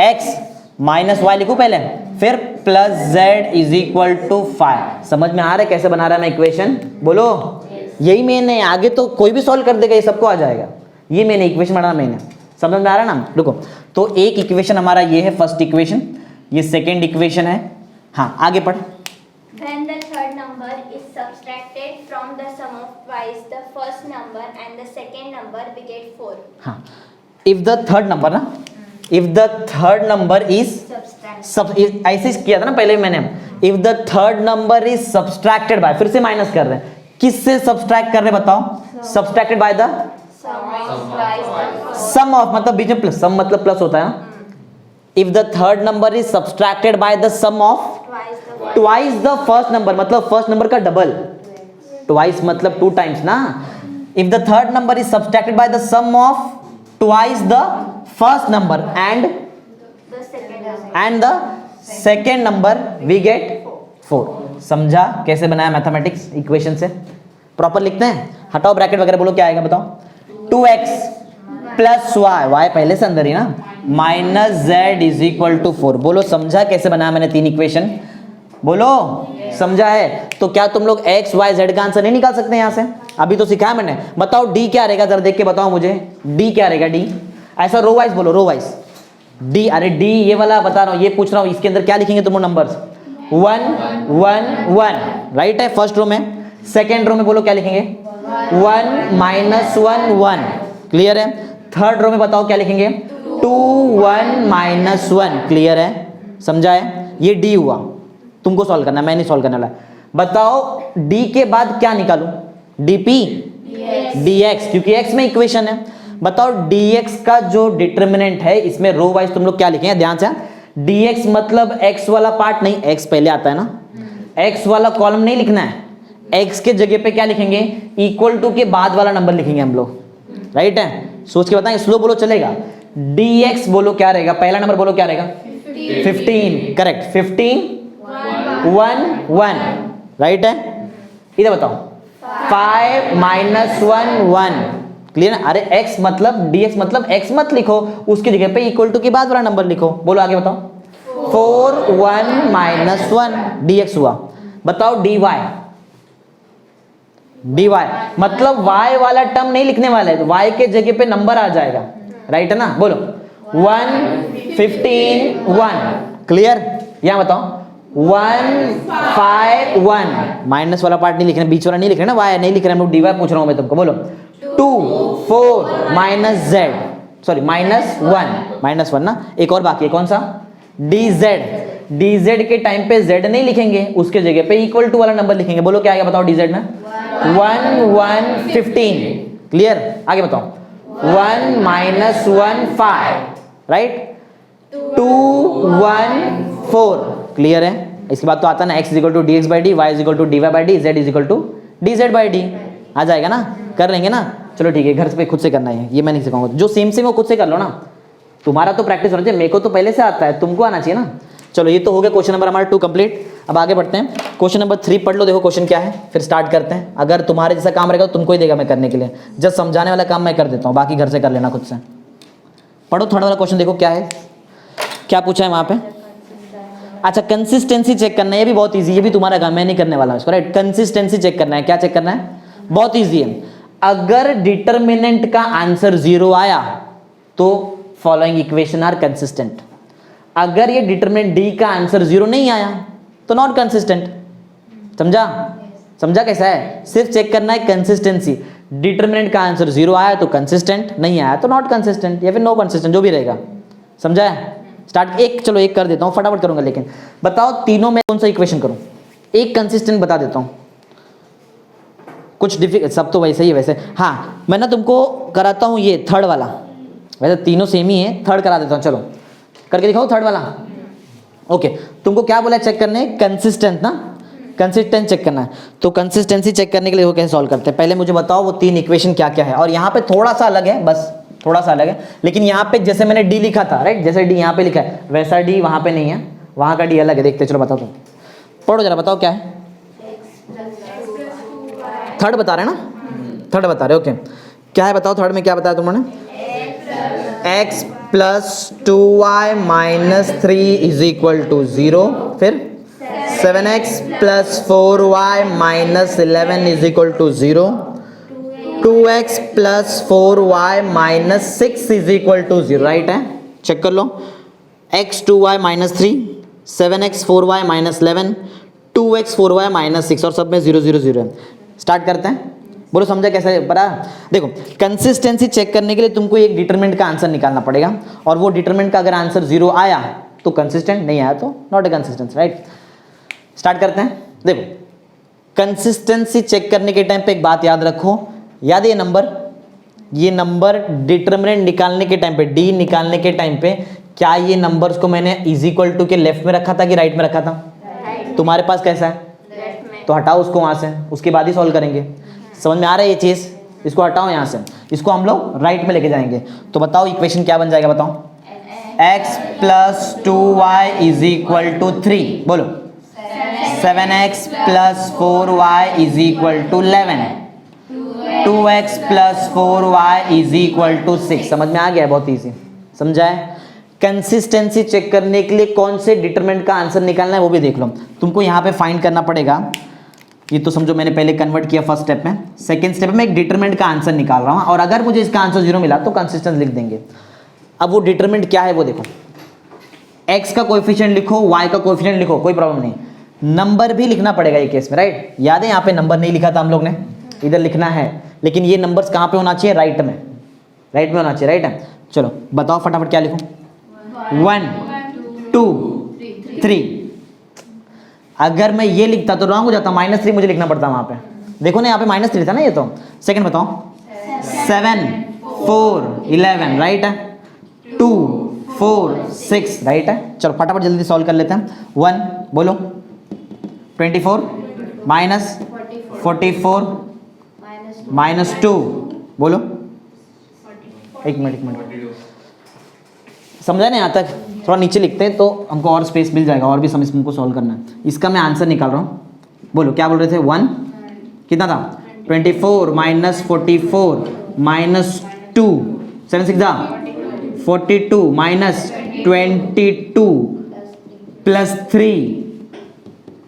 एक्स माइनस वाई लिखूं पहले, फिर plus z is equal to 5। समझ में आ रहा है कैसे बना रहा है मैं इक्वेशन? बोलो यही मेन है, आगे तो कोई भी सॉल्व कर देगा, ये सबको आ जाएगा। ये मैंने इक्वेशन बनाना मेन है, समझ में आ रहा है ना? रुको, तो एक इक्वेशन हमारा ये है फर्स्ट इक्वेशन, ये सेकेंड इक्वेशन है। हाँ आगे पढ़। When the third number is subtracted from the sum of twice the first number and the second number, we get 4. हाँ, इफ द थर्ड नंबर ना, if the third number is Subtract. ऐसे ही किया था ना पहले मैंने। If the third number is subtracted by, फिर से माइनस कर रहे हैं, किससे सब्सट्रैक्ट कर रहे हैं बताओ? Subtracted by the Sum of twice the first. Sum of, मतलब बीच में प्लस, सम मतलब प्लस होता है ना। If the third number is subtracted by the sum of Twice the first. Twice the first number, मतलब फर्स्ट नंबर का double. Twice मतलब 2 टाइम्स ना। If the third number is subtracted by the sum of twice the first number and The second. The second number, we get 4। समझा कैसे बनाया mathematics equation से? Proper लिखते हैं, हटाओ ब्रैकेट वगैरह, बोलो क्या आएगा बताओ? 2x प्लस वाई, वाई पहले से अंदर ही ना, minus z is equal to 4। बोलो समझा कैसे बनाया मैंने 3 इक्वेशन? बोलो समझा है? तो क्या तुम लोग x y z का आंसर नहीं निकाल सकते यहाँ से? अभी तो सिखाया मैंने। बताओ d क्या रहेगा, जरा देख के बताओ मुझे, d क्या रहेगा? d ऐसा रो वाइज बोलो, रो वाइज d। अरे d ये वाला बता रहा हूँ, ये पूछ रहा हूँ, इसके अंदर क्या लिखेंगे तुम नंबर्स? 1 1 1, राइट है फर्स्ट रो में। सेकेंड रो में बोलो क्या लिखेंगे? 1 माइनस 1 1, क्लियर है? थर्ड रो में बताओ क्या लिखेंगे? 2 1 माइनस 1, क्लियर है? समझा है? ये d हुआ, तुमको सॉल्व करना है, मैं नहीं सॉल्व करने वाला। बताओ d के बाद क्या निकालूं? dp dx, क्योंकि x में इक्वेशन है। बताओ dx का जो डिटर्मिनेंट है, इसमें रो वाइज तुम लोग क्या लिखेंगे? ध्यान से, dx मतलब x वाला पार्ट नहीं, x पहले आता है ना, x वाला कॉलम नहीं लिखना है, x के जगह पे क्या लिखेंगे? इक्वल टू के बाद वाला नंबर लिखेंगे हम लोग, राइट है? सोच के बताएं, स्लो बोलो चलेगा। dx बोलो क्या रहेगा? पहला नंबर बोलो क्या रहेगा? 15, करेक्ट। 15 1 1, राइट है? इधर बताओ 5 माइनस 1 1, क्लियर? अरे x मतलब dx मतलब x मत लिखो, उसकी जगह पे इक्वल टू के बाद वाला नंबर लिखो। बोलो आगे बताओ। 4 1 माइनस 1 dx हुआ। बताओ dy, dy मतलब y वाला टर्म नहीं लिखने वाला है, तो y के जगह पे नंबर आ जाएगा, राइट है ना? बोलो 1 15 1, क्लियर? यहां बताओ 1 5 1, माइनस वाला पार्ट नहीं लिखना, बीच वाला नहीं लिखना ना, y नहीं लिख रहे हम लोग, dy पूछ रहा हूं मैं तुमको। बोलो 2 4 माइनस z, सॉरी माइनस 1 ना। एक और बाकी है, कौन सा? dz के टाइम पे z नहीं लिखेंगे, उसके जगह पे इक्वल टू वाला नंबर लिखेंगे। बोलो क्या आएगा बताओ dz में? 1 1 15, क्लियर? आगे बताओ 1 माइनस 1 5, राइट? 2 1 4, क्लियर है? इसके बाद तो आता ना x is equal to dx by D, y is equal to dy by D, z is equal to dz by D. आ जाएगा ना? कर लेंगे ना? चलो ठीक है, घर पे खुद से करना है, ये मैं नहीं सिखाऊंगा। जो सेम वो खुद से कर लो ना, तुम्हारा तो प्रैक्टिस होना चाहिए, मेरे को तो पहले से आता है, तुमको आना चाहिए ना। चलो ये तो हो गया क्वेश्चन नंबर हमारा 2 कंप्लीट। अब आगे बढ़ते हैं, क्वेश्चन नंबर 3 पढ़ लो, देखो क्वेश्चन क्या है, फिर स्टार्ट करते हैं। अगर तुम्हारे जैसा काम रहेगा तो तुमको ही देगा मैं करने के लिए, जस्ट समझाने वाला काम मैं कर देता हूँ, बाकी घर से कर लेना खुद से। पढ़ो थोड़ा वाला क्वेश्चन, देखो क्या है, क्या पूछा है वहाँ पे। अच्छा कंसिस्टेंसी चेक करना है, ये भी बहुत इजी है, ये भी तुम्हारा काम, मैं नहीं करने वाला हूं इसको, राइट। कंसिस्टेंसी चेक करना है, क्या चेक करना है, बहुत इजी है। अगर डिटरमिनेंट का आंसर 0 आया तो फॉलोइंग इक्वेशन आर कंसिस्टेंट। अगर ये डिटरमिनेंट डी का आंसर 0 नहीं आया तो नॉट कंसिस्टेंट। समझा? समझा कैसा है? सिर्फ चेक करना है कंसिस्टेंसी। डिटरमिनेंट का आंसर 0 आया तो कंसिस्टेंट, नहीं आया तो नॉट कंसिस्टेंट या फिर नो कंसिस्टेंट, जो भी रहेगा। समझा है? स्टार्ट एक, चलो एक कर देता हूं, फटाफट करूंगा, लेकिन बताओ तीनों में कौन सा इक्वेशन करूं? एक कंसिस्टेंट बता देता हूं, कुछ डिफिकल्ट, सब तो वैसे ही है वैसे। हाँ मैं ना तुमको कराता हूं ये थर्ड वाला, वैसे तीनों सेम ही है, थर्ड करा देता हूं, चलो करके दिखाओ थर्ड वाला। ओके, तुमको क्या बोला चेक करने? कंसिस्टेंट ना, कंसिस्टेंट चेक करना है। तो कंसिस्टेंसी चेक करने के लिए वो कैसे सॉल्व करते हैं, पहले मुझे बताओ वो तीन इक्वेशन क्या क्या है। और यहाँ पे थोड़ा सा अलग है, बस थोड़ा सा अलग है, लेकिन यहाँ पे जैसे मैंने डी लिखा था, राइट, जैसे डी यहाँ पे लिखा है वैसा डी वहाँ पे नहीं है, वहाँ का डी अलग है। देखते चलो, बताओ तुम पढ़ो जरा, बताओ क्या है। थर्ड बता रहे हैं ना, थर्ड बता रहे, ओके क्या है बताओ, थर्ड में क्या बताया तुमने? x plus 2y minus 3 is equal to 0, फिर 7x plus 4y minus 11 is equal to 0, 2x plus 4y minus 6 is equal to 0, right है? चेक कर लो, x 2y minus 3, 7x 4y minus 11, 2x 4y minus 6, और सब में 0 0 0 है। Start करते हैं, बोलो समझा कैसे? पता? देखो कंसिस्टेंसी चेक करने के लिए तुमको एक डिटरमिनेंट का आंसर निकालना पड़ेगा, और वो डिटरमिनेंट का अगर आंसर 0 आया तो कंसिस्टेंट, नहीं आया तो not a consistent, right. Start करते हैं। देखो कंसिस्टेंसी चेक करने के टाइम पे एक बात याद रखो, याद है ये नंबर डिटरमिनेंट निकालने के टाइम पे, डी निकालने के टाइम पे, क्या ये नंबर्स को मैंने इज इक्वल टू के लेफ्ट में रखा था कि राइट में रखा था? तुम्हारे पास कैसा है? तो हटाओ उसको वहां से, उसके बाद ही सॉल्व करेंगे। समझ में आ रहा है ये चीज? इसको हटाओ यहाँ से, इसको हम लोग राइट में लेके जाएंगे। तो बताओ इक्वेशन क्या बन जाएगा, बताओ। x plus 2y is equal to 3, बोलो। 7x plus 4y is equal to 11, 2x plus 4y is equal to 6। समझ में आ गया? बहुत ईजी, समझा है? कंसिस्टेंसी चेक करने के लिए कौन से डिटरमिनेंट का आंसर निकालना है वो भी देख लो। तुमको यहाँ पे फाइंड करना पड़ेगा, ये तो समझो मैंने पहले कन्वर्ट किया फर्स्ट स्टेप में, सेकंड स्टेप में एक डिटरमिनेंट का आंसर निकाल रहा हूँ, और अगर मुझे इसका आंसर 0 मिला तो कंसिस्टेंट लिख देंगे। अब वो डिटरमिनेंट क्या है वो देखो, x का कोएफिशिएंट लिखो, y का कोएफिशिएंट लिखो, कोई प्रॉब्लम नहीं, नंबर भी लिखना पड़ेगा ये केस में, राइट। याद है यहाँ पे नंबर नहीं लिखा था हम लोग ने, इधर लिखना है, लेकिन ये नंबर्स कहाँ पे होना चाहिए? राइट में, राइट में होना चाहिए, राइट है। चलो बताओ फटाफट क्या लिखूं? 1 2 3। अगर मैं ये लिखता तो रॉन्ग हो जाता, -3 मुझे लिखना पड़ता वहां पे। देखो ना यहाँ पे -3 था ना ये तो। सेकंड बताओ, 7 4 11, राइट है। 2 4 6, राइट है। चलो फटाफट जल्दी सॉल्व कर लेते हैं। 1 बोलो, 24 माइनस 44 माइनस 2 बोलो। एक मिनट समझा ना यहाँ तक? थोड़ा नीचे लिखते हैं तो हमको और स्पेस मिल जाएगा, और भी समझ हमको सॉल्व करना है। इसका मैं आंसर निकाल रहा हूँ, बोलो क्या बोल रहे थे? 1 कितना था? 24 minus 44 minus 2, 7 6 42 minus 22 plus 3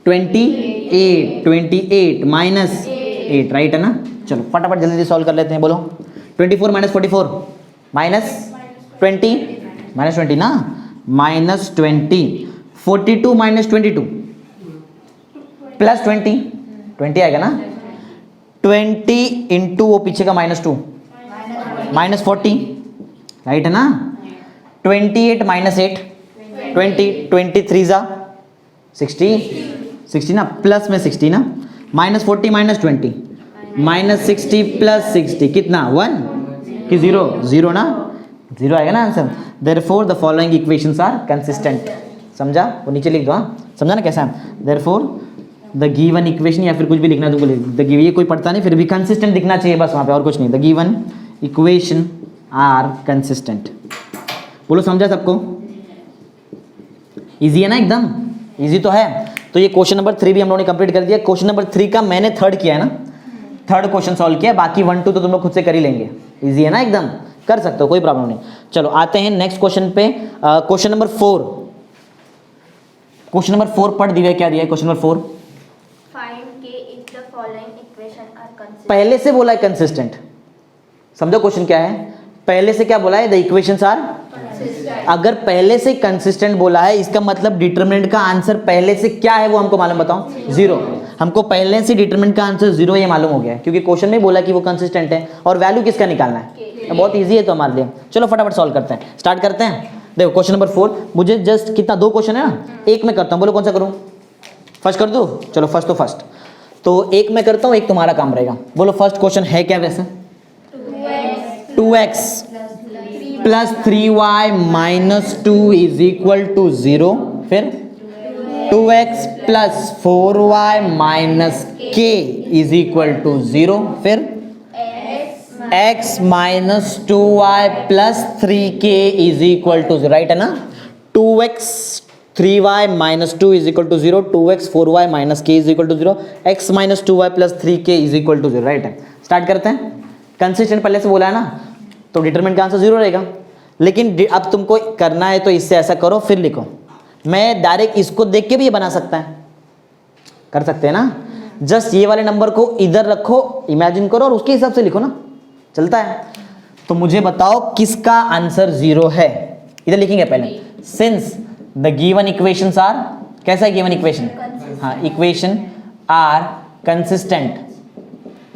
28 minus 8, right है ना। चलो फटाफट जल्दी सॉल्व कर लेते हैं, बोलो। 24 माइनस 44 माइनस 20 ना, माइनस 20, 42 माइनस 22 प्लस 20 आएगा ना। 20 इंटू वो पीछे का -2 माइनस 40, राइट है ना। 28 माइनस 8 23 जा 60 ना, प्लस में 60 ना, -40 माइनस 20 माइनस 60 प्लस 60 कितना? 1 कि 0 ना, 0 आएगा ना answer. Therefore the following equations are consistent। समझा? वो नीचे लिख दो, हाँ समझा ना कैसा है? Therefore the given equation, या फिर कुछ भी लिखना है तुमको लिख, the given, ये कोई पढ़ता नहीं, फिर भी consistent दिखना चाहिए बस वहाँ पे, और कुछ नहीं। The given equation are consistent। बोलो समझा सबको? इजी है ना एकदम? इजी तो है। तो ये क्वेश्चन नंबर 3 भी हम लोगों ने कंप्लीट कर दिया। क्वेश्चन नंबर 3 का मैंने थर्ड किया है ना, थर्ड क्वेश्चन सॉल्व किया, बाकी 1 2 तो तुम लोग खुद से कर ही लेंगे। इजी है ना एकदम, कर सकते हो, कोई प्रॉब्लम नहीं। चलो आते हैं नेक्स्ट क्वेश्चन पे। क्वेश्चन नंबर 4, क्वेश्चन नंबर 4 पढ़ दिया, क्या दिया है question number 4? Find K if the following equation are consistent. पहले से बोला है कंसिस्टेंट, समझो क्वेश्चन क्या है, पहले से क्या बोला है, द इक्वेशंस आर। अगर पहले से कंसिस्टेंट बोला है इसका मतलब डिटरमिनेंट का आंसर पहले से क्या है वो हमको मालूम, बताओ? 0। हमको पहले से डिटरमिनेंट का आंसर 0 ये मालूम हो गया है, क्योंकि क्वेश्चन में बोला कि वो कंसिस्टेंट है और वैल्यू किसका निकालना है, बहुत ईजी है तो हमारे लिए। चलो फटाफट सॉल्व करते हैं, स्टार्ट करते हैं। देखो क्वेश्चन नंबर 4, मुझे जस्ट कितना, 2 क्वेश्चन है ना, एक मैं करता हूँ, बोलो कौन सा करूँ? फर्स्ट कर दूँ? चलो फर्स्ट तो फर्स्ट, तो एक मैं करता हूँ, एक तुम्हारा काम रहेगा। बोलो फर्स्ट क्वेश्चन है क्या वैसे? 2x plus 3y minus 2 is equal to 0। फिर 2x plus 4y minus k is equal to 0। फिर x minus 2y plus 3k is equal to 0, right है ना? 2x 3y minus 2 is equal to 0, 2x 4y minus k is equal to 0, x minus 2y plus 3k is equal to 0, right है। Start करते हैं। Consistent पहले से बोला है ना, तो डिटरमिनेंट का आंसर 0 रहेगा। लेकिन अब तुमको करना है तो इससे ऐसा करो फिर लिखो। मैं डायरेक्ट इसको देख के भी ये बना सकता है, कर सकते हैं ना? जस्ट ये वाले नंबर को इधर रखो, इमेजिन करो और उसके हिसाब से लिखो ना, चलता है। तो मुझे बताओ किसका आंसर 0 है, इधर लिखेंगे पहले। Since the given equations are, कैसा है गिवन इक्वेशन? हाँ, इक्वेशन आर कंसिस्टेंट,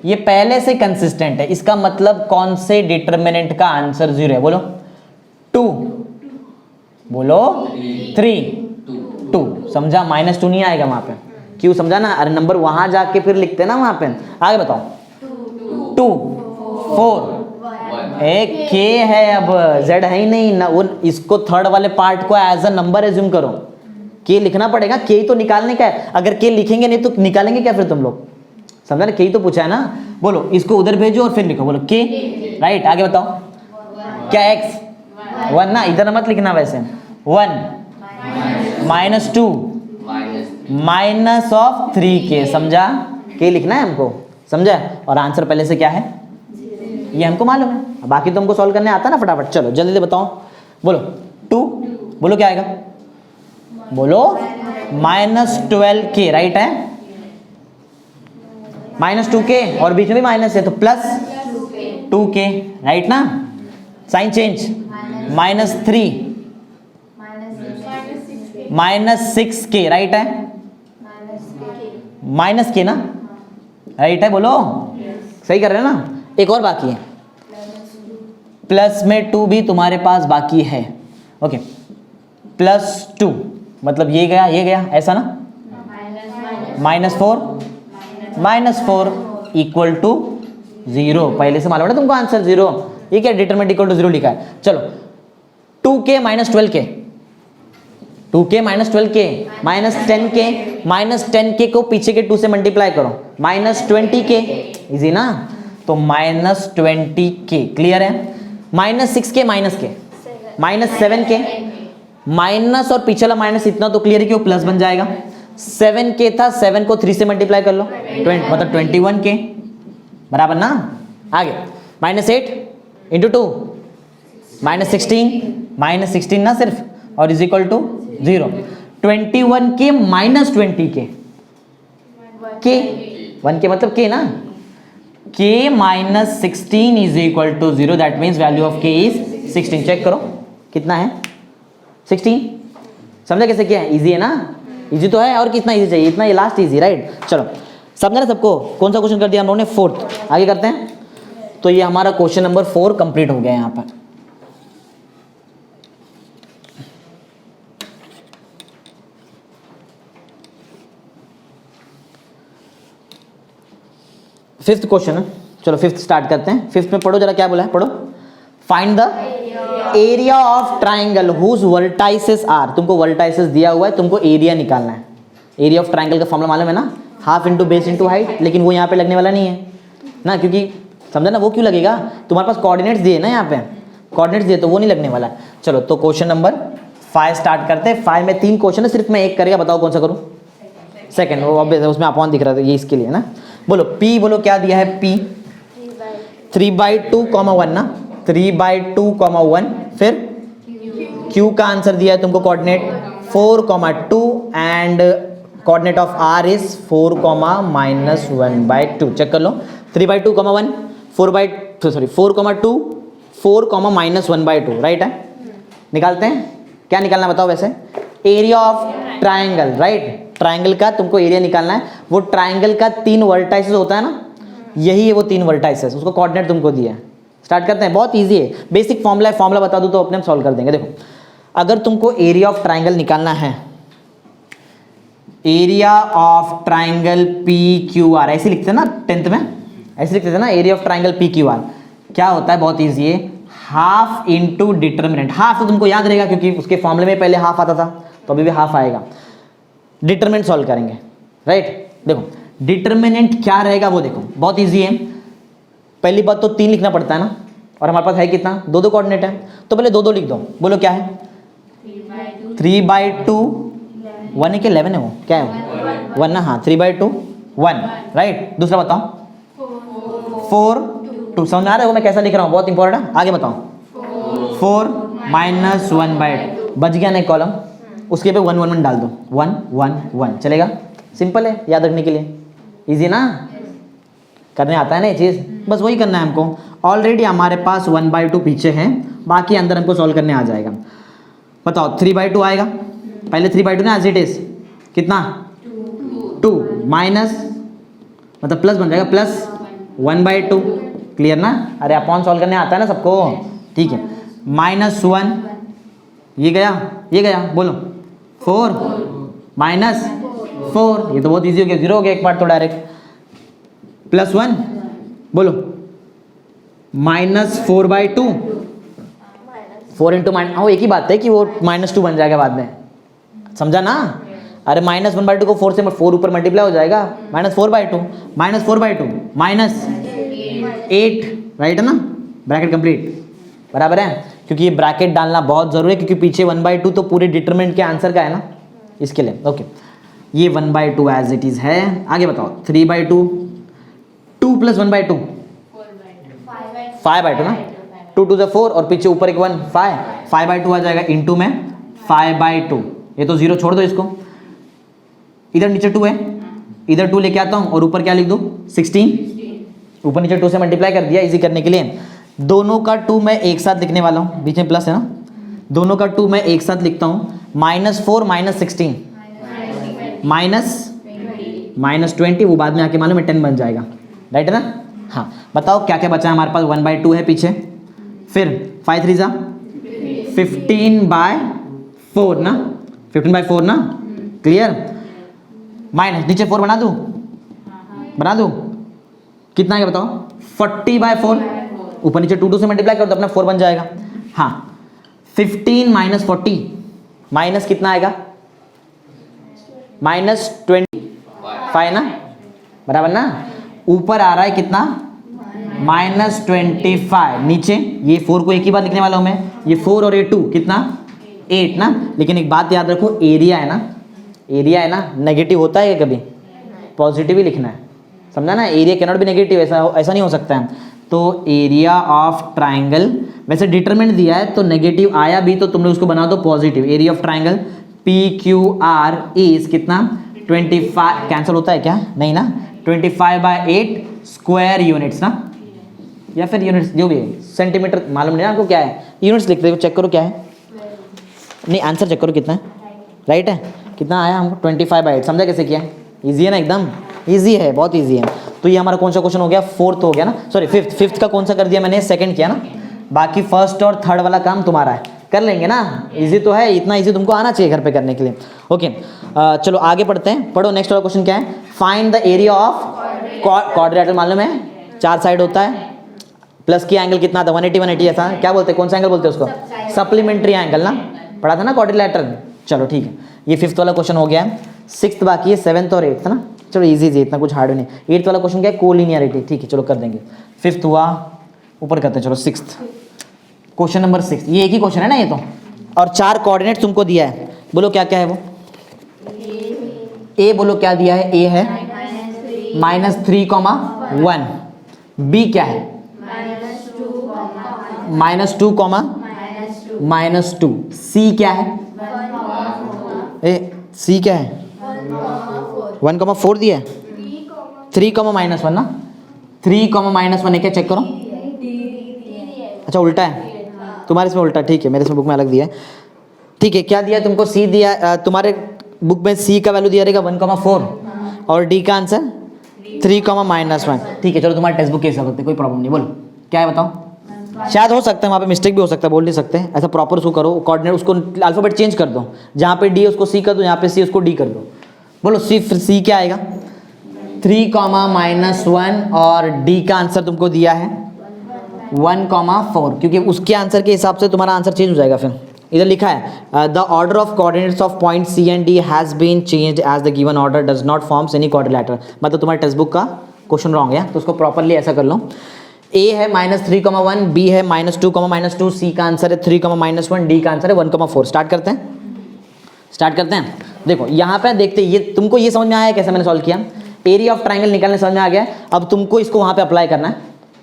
ये पहले से कंसिस्टेंट है, इसका मतलब कौन से डिटरमिनेंट का आंसर 0 है? बोलो 2, बोलो 3, 2। समझा? -2 नहीं आएगा वहां पे, क्यों समझा ना? अरे नंबर वहां जाके फिर लिखते ना वहां पे। आगे बताओ। 2, 4, एक k है, अब z है ही नहीं ना, वो इसको थर्ड वाले पार्ट को एज अ नंबर एज्यूम करो, k लिखना पड़ेगा, k तो निकालने का है। अगर k लिखेंगे नहीं तो निकालेंगे क्या फिर तुम लोग? समझा ना? k तो पूछा है ना। बोलो इसको उधर भेजो और फिर लिखो, बोलो k, राइट। आगे बताओ क्या x 1 ना, इधर मत लिखना वैसे। 1 माइनस 2 माइनस ऑफ 3k, समझा? k लिखना है हमको, समझा? और आंसर पहले से क्या है ये हमको मालूम है, बाकी तो हमको सॉल्व करने आता है ना। फटाफट चलो जल्दी से बताओ। बोलो 2, बोलो क्या आएगा? बोलो -12k, राइट है? -2k और बीच में भी माइनस है तो प्लस 2k, राइट ना? साइन चेंज, -3 -6k, राइट है? -k ना, राइट है? बोलो सही कर रहे हैं ना? एक और बाकी है, प्लस में 2 भी तुम्हारे पास बाकी है। ओके, +2 मतलब ये गया ये गया, ऐसा ना? -4 इक्वल टू 0, पहले से मालूम है तुमको आंसर 0। ये क्या डिटरमिनेंट इक्वल टू 0 लिखा है? चलो 2k minus 12k, 2k minus 12k minus 10k को पीछे के 2 से मल्टीप्लाई करो, -20k, इजी ना? तो -20k, क्लियर है? -6k -7k, माइनस और पिछला माइनस इतना तो क्लियर है कि वो प्लस बन जाएगा। 7k था, 7 को 3 से मल्टीप्लाई कर लो, 20 मतलब 21k, बराबर ना? आगे -8 इंटू 2 -16 ना सिर्फ, और is equal to 0। 21k minus 20k, k 1k मतलब k ना, k minus 16 is equal to 0, that means value of k is 16। Check करो कितना है, 16। समझा कैसे किया है? इजी है ना? इजी तो है, और कितना इजी चाहिए? इतना, ये लास्ट इजी, राइट? चलो समझा ना सबको? कौन सा क्वेश्चन कर दिया हम लोगों ने? 4th। आगे करते हैं। तो ये हमारा क्वेश्चन नंबर 4 कंप्लीट हो गया यहाँ पर। फिफ्थ क्वेश्चन है, चलो फिफ्थ स्टार्ट करते हैं। फिफ्थ में पढ़ो जरा, क्या बोला है, पढ़ो। Find the area of triangle whose vertices are, तुमको वर्टाइसेस दिया हुआ है, तुमको एरिया निकालना है। एरिया ऑफ ट्राइंगल का फॉर्मूला मालूम है ना? Half into base into height, लेकिन वो यहाँ पे लगने वाला नहीं है ना, क्योंकि समझा ना? वो क्यों लगेगा? तुम्हारे पास कोऑर्डिनेट्स दिए ना, यहाँ पे कोऑर्डिनेट्स दिए, तो वो नहीं लगने वाला है। चलो तो क्वेश्चन नंबर 5 स्टार्ट करते हैं। 5 में 3 क्वेश्चन है, सिर्फ मैं एक करेगा, बताओ कौन सा करूँ? सेकंड, वो ऑब्वियस है, उसमें अपॉन दिख रहा था, ये इसके लिए ना। बोलो p, बोलो क्या दिया है? p 3/2, 1 ना, 3/2, 1। फिर q का आंसर दिया है तुमको coordinate 4, 2 and coordinate of r is 4, -1/2. Check कर लो 3/2, 1 4, 2 4, -1/2 राइट है. निकालते हैं. क्या निकालना बताओ वैसे? Area of triangle right. Triangle का तुमको एरिया निकालना है. वो ट्राइंगल का 3 वर्टाइसेस होता है ना, यही है वो 3 वर्टाइसेस. उसको कोऑर्डिनेट तुमको दिया है. स्टार्ट करते हैं. बहुत इजी है. बेसिक फॉर्मूला बता दूं तो अपने आप सॉल्व कर देंगे. देखो अगर तुमको एरिया ऑफ ट्राइंगल निकालना है, एरिया ऑफ ट्राइंगल PQR ऐसे लिखते हैं ना 10th में, ऐसे लिखते थे ना एरिया ऑफ ट्राइंगल PQR. क्या होता है? बहुत ईजी है. Half into determinant. हाफ तो तुमको याद रहेगा क्योंकि उसके फॉर्मूले में पहले हाफ आता था, तो अभी भी हाफ आएगा. डिटर्मिनेंट सॉल्व करेंगे राइट. देखो डिटर्मिनेंट क्या रहेगा वो देखो, बहुत ईजी है. पहली बात तो 3 लिखना पड़ता है ना, और हमारे पास है कितना? 2 कोऑर्डिनेट है, तो पहले 2 लिख दो. बोलो क्या है? 3/2 1 है कि 11 है? वो क्या है? 1 ना. हाँ 3/2 1 राइट. दूसरा बताओ 4 2. समझ में आ रहा है वो मैं कैसा लिख रहा हूँ? बहुत इंपॉर्टेंट है. आगे बताओ 4 -1/2. बच गया ना एक कॉलम, उसके पे 1 1 1 डाल दो. 1 1 1 चलेगा. सिंपल है याद रखने के लिए. इजी ना, करने आता है ना ये चीज़. बस वही करना है हमको. ऑलरेडी हमारे पास 1/2 पीछे है, बाकी अंदर हमको सॉल्व करने आ जाएगा. बताओ 3/2 आएगा. पहले 3/2 ना एज इट इज कितना? 2 माइनस मतलब प्लस बन जाएगा प्लस 1/2. क्लियर ना? अरे अपॉन सॉल्व करने आता है ना सबको. ठीक है. -1 ये गया बोलो 4 -4. ये तो बहुत इजी हो गया. 0 हो गया एक बार तो डायरेक्ट. +1 बोलो -4/2. 4 इंटू माइनस, हाँ एक ही बात है कि वो -2 बन जाएगा बाद में. समझा ना? अरे -1/2 को 4 से 4 ऊपर मल्टीप्लाई हो जाएगा. -4/2 -4/2 -8 राइट है ना. ब्रैकेट कंप्लीट बराबर है, क्योंकि ये ब्रैकेट डालना बहुत जरूरी है क्योंकि पीछे 1/2 तो पूरे डिटरमिनेंट के आंसर का है ना, इसके लिए. ओके ये 1/2 एज इट इज है. आगे बताओ 3/2 2 + 1/2 5/2 ना. 2 2 4 और पीछे ऊपर एक 1 5/2 आ जाएगा. इंटू में 5/2. ये तो 0 छोड़ दो इसको. इधर नीचे 2 है, इधर 2 लेके आता हूँ और ऊपर क्या लिख दूँ? 16. ऊपर नीचे 2 से मल्टीप्लाई कर दिया इजी करने के लिए. दोनों का 2 मैं एक साथ लिखने वाला हूँ, बीच में प्लस है ना. दोनों का 2 मैं एक साथ लिखता हूँ. -4 -16 -20. वो बाद में आके मालूम है 10 बन जाएगा राइट है ना. हाँ बताओ क्या क्या बचा है हमारे पास? 1/2 है पीछे, फिर 5 3 15/4 ना. 15/4 ना. क्लियर. माइनस नीचे 4 बना दूँ कितना है बताओ? 40/4. ऊपर नीचे 2 से मल्टीप्लाई कर दो अपना 4 बन जाएगा. हाँ 15 - 40 माइनस कितना आएगा? -25 ना. बराबर ना. ऊपर आ रहा है कितना? -25. नीचे ये 4 को एक ही बार लिखने वाला हूँ मैं. ये 4 और ये 2 कितना? 8 ना. लेकिन एक बात याद रखो, एरिया है ना नेगेटिव होता है कभी? पॉजिटिव ही लिखना है. समझा ना. Area can not be negative. ऐसा नहीं हो सकता है. तो एरिया ऑफ ट्राइंगल वैसे डिटरमिनेंट दिया है तो नेगेटिव आया भी तो तुम लोग उसको बना दो positive. Area of triangle PQR is कितना? 25. कैंसिल होता है क्या? नहीं ना. 25/8 स्क्वायर यूनिट्स ना, या फिर यूनिट्स जो भी है. सेंटीमीटर मालूम नहीं ना आपको क्या है. यूनिट्स लिख दो. चेक करो क्या है. नहीं आंसर चेक करो कितना है. राइट है. कितना आया हमको? 25/8. समझा कैसे किया? ईजी है ना. एकदम ईजी है, बहुत ईजी है. तो ये हमारा कौन सा क्वेश्चन हो गया? 4th हो गया ना. सॉरी 5th का कौन सा कर दिया मैंने? 2nd किया ना. बाकी 1st और 3rd वाला काम तुम्हारा है. कर लेंगे ना. इजी तो है, इतना इजी तुमको आना चाहिए घर पे करने के लिए. ओके चलो आगे पढ़ते हैं. पढ़ो नेक्स्ट वाला क्वेश्चन क्या है? Find the area of quadrilateral. मालूम है 4 साइड होता है. प्लस की एंगल कितना था? 180 180 ऐसा क्या बोलते हैं? कौन सा एंगल बोलते हैं उसको? सप्लीमेंट्री एंगल ना. पढ़ा था ना क्वाड्रिलेटरल. चलो ठीक है. ये 5th वाला क्वेश्चन हो गया. 6th बाकी है, 7th और 8th ना. चलो इजी इतना कुछ हार्ड नहीं. 8th वाला क्वेश्चन क्या है? कोलिनियरिटी. ठीक है चलो कर देंगे. 5th हुआ, ऊपर करते हैं. चलो 6th क्वेश्चन नंबर 6. ये एक ही क्वेश्चन है ना ये तो. और 4 कोऑर्डिनेट तुमको दिया है. बोलो क्या क्या है वो? ए बोलो क्या दिया है? ए है -3, 1. बी क्या है? -2, -2. सी क्या है? सी क्या है 1,4 दिया है 3, -1 ना 3, -1 है क्या, चेक करो। अच्छा उल्टा है तुम्हारे इसमें, उल्टा ठीक है, मेरे इसमें बुक में अलग दिया है। ठीक है, क्या दिया तुमको, सी दिया, तुम्हारे बुक में सी का वैल्यू दिया रहेगा 1,4 और डी का आंसर 3, -1। ठीक है चलो, तुम्हारे टेक्स्ट बुक के हिसाब से कोई प्रॉब्लम नहीं, बोलो क्या है बताओ। शायद हो सकता है वहाँ पे मिस्टेक भी हो सकता है, बोल नहीं सकते, ऐसा प्रॉपर उसको करो, कोऑर्डिनेट उसको अल्फाबेट चेंज कर दो, जहाँ पे डी है उसको सी कर दो, यहाँ पे सी उसको डी कर दो। बोलो सी, फिर सी क्या आएगा 3, -1 और डी का आंसर तुमको दिया है 1,4, क्योंकि उसके आंसर के हिसाब से तुम्हारा आंसर चेंज हो जाएगा। फिर इधर लिखा है the order of coordinates of point C and D has been changed as the given order does not forms any quadrilateral. मतलब तुम्हारे टेक्स्ट बुक का क्वेश्चन रॉन्ग है, तो उसको प्रॉपरली ऐसा कर लो। ए है -3,1, बी है -2, -2, सी का आंसर है 3, -1, डी का आंसर है 1,4। स्टार्ट करते हैं। देखो यहाँ पे देखते ये तुमको ये समझ में आया कैसे मैंने सॉल्व किया, एरिया ऑफ ट्राइंगल निकालने समझ में आ गया। अब तुमको इसको वहाँ पे अप्लाई करना है,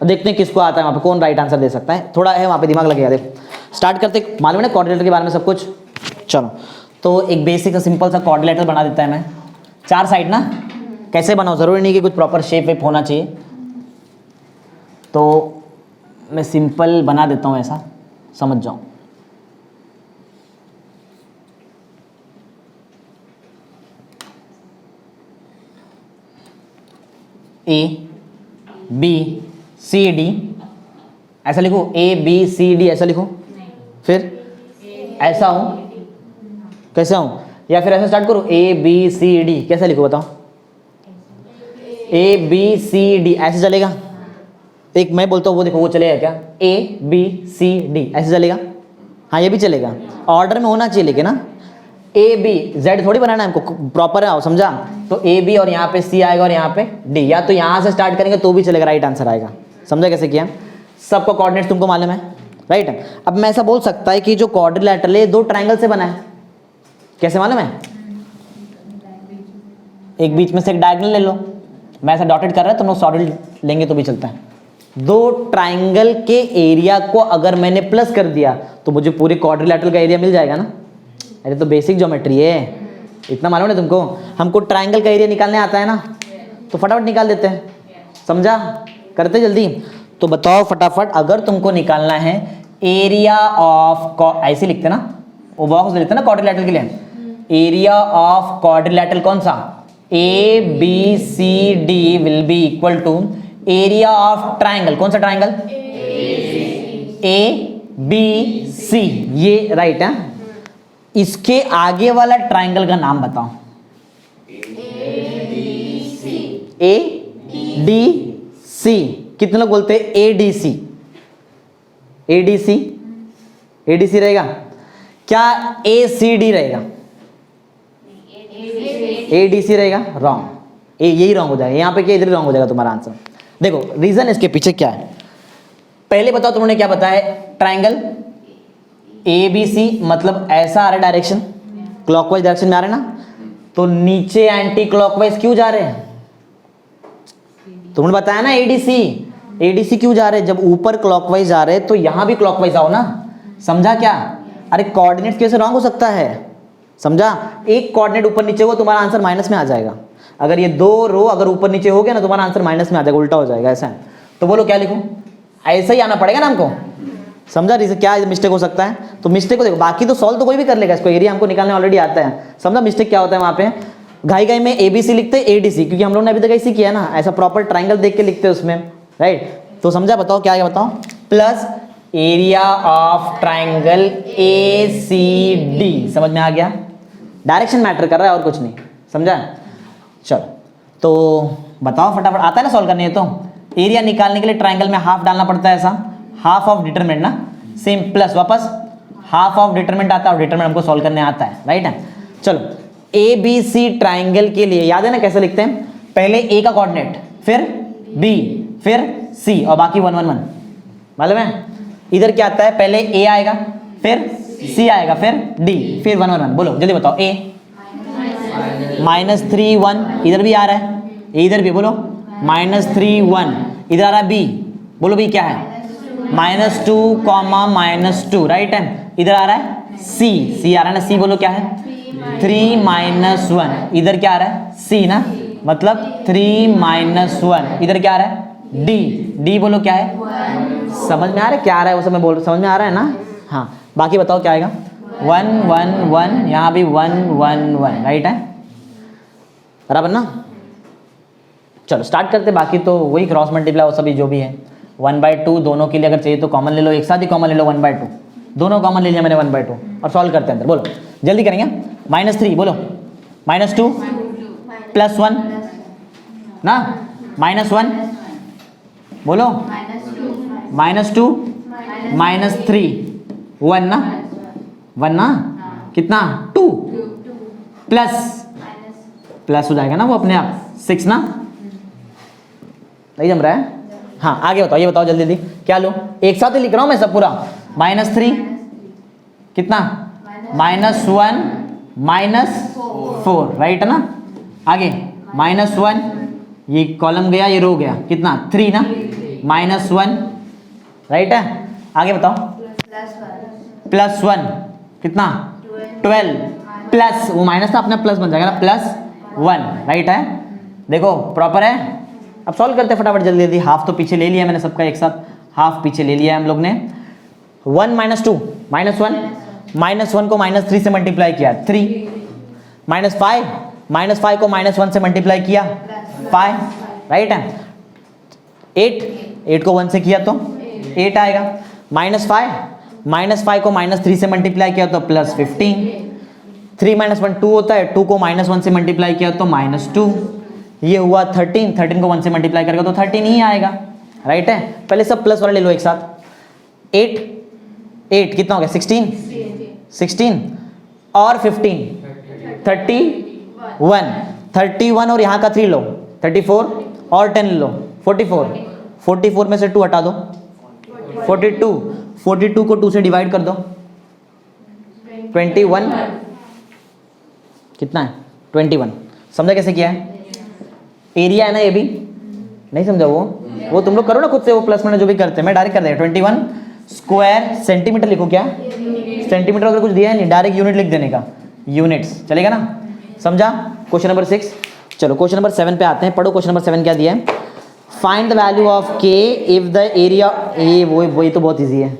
देखते हैं किसको आता है वहाँ पे, कौन राइट आंसर दे सकता है, थोड़ा है वहाँ पे दिमाग लगेगा। देखो स्टार्ट करते, मालूम है ना कोऑर्डिनेटर के बारे में सब कुछ। चलो तो एक बेसिक सा सिंपल सा कोऑर्डिनेटर बना देता है मैं, 4 साइड ना, कैसे बनाओ, ज़रूरी नहीं कि कुछ प्रॉपर शेप वेप होना चाहिए, तो मैं सिंपल बना देता हूँ, ऐसा समझ जाओ। ए बी सी डी ऐसा लिखो, ए बी सी डी ऐसा लिखो, फिर ऐसा हूँ, कैसा हूँ, या फिर ऐसा स्टार्ट करो ए बी सी डी, कैसा लिखो बताओ, ए बी सी डी ऐसे चलेगा। एक मैं बोलता हूँ वो देखो वो चलेगा क्या, ए बी सी डी ऐसे चलेगा, हाँ ये भी चलेगा, ऑर्डर में होना चाहिए लेकिन ना, ए बी जेड थोड़ी बनाना है हमको, प्रॉपर है, समझा। तो ए बी और यहाँ पे सी आएगा और यहाँ पे डी, या तो यहाँ से स्टार्ट करेंगे तो भी चलेगा, राइट आंसर आएगा। समझा कैसे किया, सबका कोऑर्डिनेट्स तुमको मालूम है, राइट है। अब मैं ऐसा बोल सकता है कि जो क्वाड्रिलेटरल है 2 ट्राइंगल से बना है, कैसे मालूम है, एक बीच में से एक डायगोनल ले लो, मैं ऐसा डॉटेड कर रहा है, तुम लोग सॉलिड लेंगे तो भी चलता है। 2 ट्राइंगल के एरिया को अगर मैंने प्लस कर दिया तो मुझे पूरे क्वाड्रिलेटरल का एरिया मिल जाएगा ना। अरे तो बेसिक ज्योमेट्री है, इतना मालूम है तुमको, हमको ट्राइंगल का एरिया निकालने आता है ना, तो फटाफट निकाल देते हैं, समझा, करते जल्दी। तो बताओ फटाफट, अगर तुमको निकालना है एरिया ऑफ, ऐसे लिखते ना, वो बॉक्स लिखते ना क्वाड्रिलेटरल के लिए, एरिया ऑफ क्वाड्रिलेटरल कौन सा, A B C D will be equal to area of triangle, कौन सा ट्राइंगल, ए बी सी, ये राइट है। इसके आगे वाला ट्राइंगल का नाम बताओ, ए डी सी, कितने लोग बोलते हैं A D C, A D C, A D C रहेगा क्या, ए सी डी रहेगा, ए डी सी रहेगा, रॉन्ग, ए यही रॉन्ग हो जाएगा, यहाँ पे क्या इधर रॉन्ग हो जाएगा तुम्हारा आंसर। देखो रीजन इसके पीछे क्या है, पहले बताओ तुमने क्या बताया, ट्राइंगल ए बी सी मतलब ऐसा आ रहा है डायरेक्शन, क्लॉकवाइज डायरेक्शन में आ रहे हैं ना, तो नीचे एंटी क्लॉकवाइज क्यों जा रहे हैं, तुमने बताया ना एडीसी, एडीसी क्यों जा रहे हैं, जब ऊपर क्लॉकवाइज आ रहे हैं तो यहां भी क्लॉकवाइज आओ ना, समझा क्या। अरे कोऑर्डिनेट कैसे रॉन्ग हो सकता है, समझा, एक कोऑर्डिनेट ऊपर नीचे हो तुम्हारा आंसर माइनस में आ जाएगा, अगर ये 2 रो अगर ऊपर नीचे हो गया ना तुम्हारा आंसर माइनस में आ जाएगा, उल्टा हो जाएगा, ऐसा है। तो बोलो क्या लिखूं, ऐसा ही आना पड़ेगा ना हमको, समझा रीजन क्या मिस्टेक हो सकता है। तो मिस्टेक को देखो, बाकी तो सॉल्व तो कोई भी कर लेगा, इसको एरिया हमको निकालने ऑलरेडी आता है, समझा मिस्टेक क्या होता है वहाँ पे, घाई में एबीसी लिखते हैं एडीसी, क्योंकि हम लोगों ने अभी तक ऐसे किया ना, ऐसा प्रॉपर ट्राइंगल देख के लिखते हैं उसमें, राइट। तो समझा, बताओ क्या है बताओ, plus area of triangle A C D, समझ में आ गया, डायरेक्शन मैटर कर रहा है और कुछ नहीं, समझा। चलो तो बताओ फटाफट, आता है ना सॉल्व करने, तो एरिया निकालने के लिए ट्राइंगल में हाफ डालना पड़ता है, ऐसा हाफ ऑफ डिटरमिनेंट ना, सेम प्लस वापस हाफ ऑफ डिटरमिनेंट आता है, और डिटरमिनेंट हमको सॉल्व करने आता है, राइट है। चलो ए बी सी ट्राइंगल के लिए याद है ना कैसे लिखते हैं, पहले ए का कोऑर्डिनेट, फिर बी, फिर सी, और बाकी 1 1 1, मालूम है। इधर क्या आता है, पहले ए आएगा, फिर सी आएगा, फिर डी, फिर 1 1 1, बोलो जल्दी बताओ, ए -3 1, इधर भी आ रहा है, इधर भी बोलो -3 1, इधर आ रहा है बी, बोलो बी क्या है, -2, -2, राइट है। इधर आ रहा है सी, सी आ रहा है ना, सी बोलो क्या है 3 माइनस 1, इधर क्या आ रहा है C ना, मतलब 3 माइनस 1, इधर क्या आ रहा है D, D बोलो क्या है, समझ में आ रहा है क्या आ रहा है वो सब मैं बोल रहा हूँ, समझ में आ रहा है ना। हाँ बाकी बताओ क्या आएगा, 1 1 1, यहाँ भी 1 1 1, राइट है बराबर ना। चलो स्टार्ट करते, बाकी तो वही क्रॉस मल्टीप्लाई वो सभी जो भी है। 1/2 दोनों के लिए अगर चाहिए तो कॉमन ले लो, एक साथ ही कॉमन ले लो 1/2, दोनों कॉमन ले लिया मैंने 1/2 और सॉल्व करते हैं अंदर, बोलो जल्दी करेंगे। -3 बोलो, -2 +1 ना, -1 बोलो, -2 -3 1 ना, 1 ना, कितना 2 प्लस हो जाएगा ना वो अपने आप 6 ना, नहीं जम रहा है। हाँ आगे बताओ, ये बताओ जल्दी जल्दी क्या लो, एक साथ ही लिख रहा हूँ मैं सब पूरा। -3 कितना, -1 -4, राइट है ना। आगे -1, ये कॉलम गया ये रो गया, कितना 3 ना, -1, राइट है। आगे बताओ +1 कितना 12, प्लस वो माइनस था अपना प्लस बन जाएगा ना, +1, राइट है। देखो प्रॉपर है। अब सॉल्व करते हैं फटाफट जल्दी जल्दी। हाफ तो पीछे ले लिया मैंने सबका एक साथ, हाफ पीछे ले लिया हम लोग ने। 1 -2 -1, -1 को -3 से मल्टीप्लाई किया 3, -5 को -1 से मल्टीप्लाई किया 5, राइट है। 8 को 1 से किया तो 8 आएगा। -5 को -3 से मल्टीप्लाई किया तो +15, 3 - 1 2 होता है, 2 को -1 से मल्टीप्लाई किया तो -2, ये हुआ 13 को 1 से मल्टीप्लाई करेगा तो 13 ही आएगा, राइट है। पहले सब प्लस वाले ले लो एक साथ। 8 कितना हो गया 16 और 15 31 और यहाँ का 3 लो 34 और 10 लो 44 में से 2 हटा दो 42 को 2 से डिवाइड कर दो 21, कितना है 21। समझा कैसे किया है, एरिया है ना ये भी, नहीं समझा वो तुम लोग करो ना खुद से, वो प्लस माइनस जो भी करते हैं मैं डायरेक्ट कर देगा। 21 स्क्वायर सेंटीमीटर लिखो, क्या सेंटीमीटर अगर कुछ दिया है नहीं, डायरेक्ट यूनिट लिख देने का, यूनिट्स चलेगा ना। समझा क्वेश्चन नंबर 6। चलो क्वेश्चन नंबर 7 पे आते हैं, पढ़ो क्वेश्चन नंबर 7 क्या दिया है। Find the value of K if the area, ये वही तो बहुत ईजी है।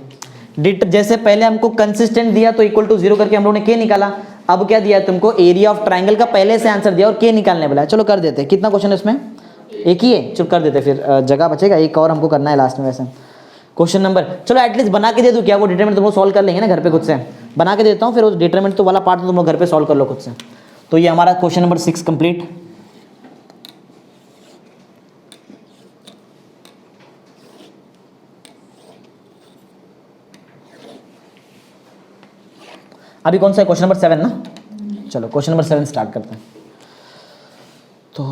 जैसे पहले हमको कंसिस्टेंट दिया तो इक्वल टू 0 करके हम लोग ने के निकाला, अब क्या दिया तुमको, एरिया ऑफ ट्राइंगल का पहले से आंसर दिया और के निकालने बोला। चलो कर देते हैं, कितना क्वेश्चन है उसमें, एक ही है, चलो कर देते फिर जगह बचेगा, एक और हमको करना है लास्ट में। वैसे क्वेश्चन नंबर, चलो एटलीस्ट बना के दे दूँ क्या, वो डिटरमिनेंट तुम लोग सॉल्व कर लेंगे ना घर पे खुद से, बना के देता हूँ फिर वो डिटरमिनेंट तो वाला पार्ट तुम लोग घर पे सॉल्व कर लो खुद से। तो ये हमारा क्वेश्चन नंबर 6 कंप्लीट। अभी कौन सा है, क्वेश्चन नंबर 7 ना। चलो क्वेश्चन नंबर 7 स्टार्ट करते हैं। तो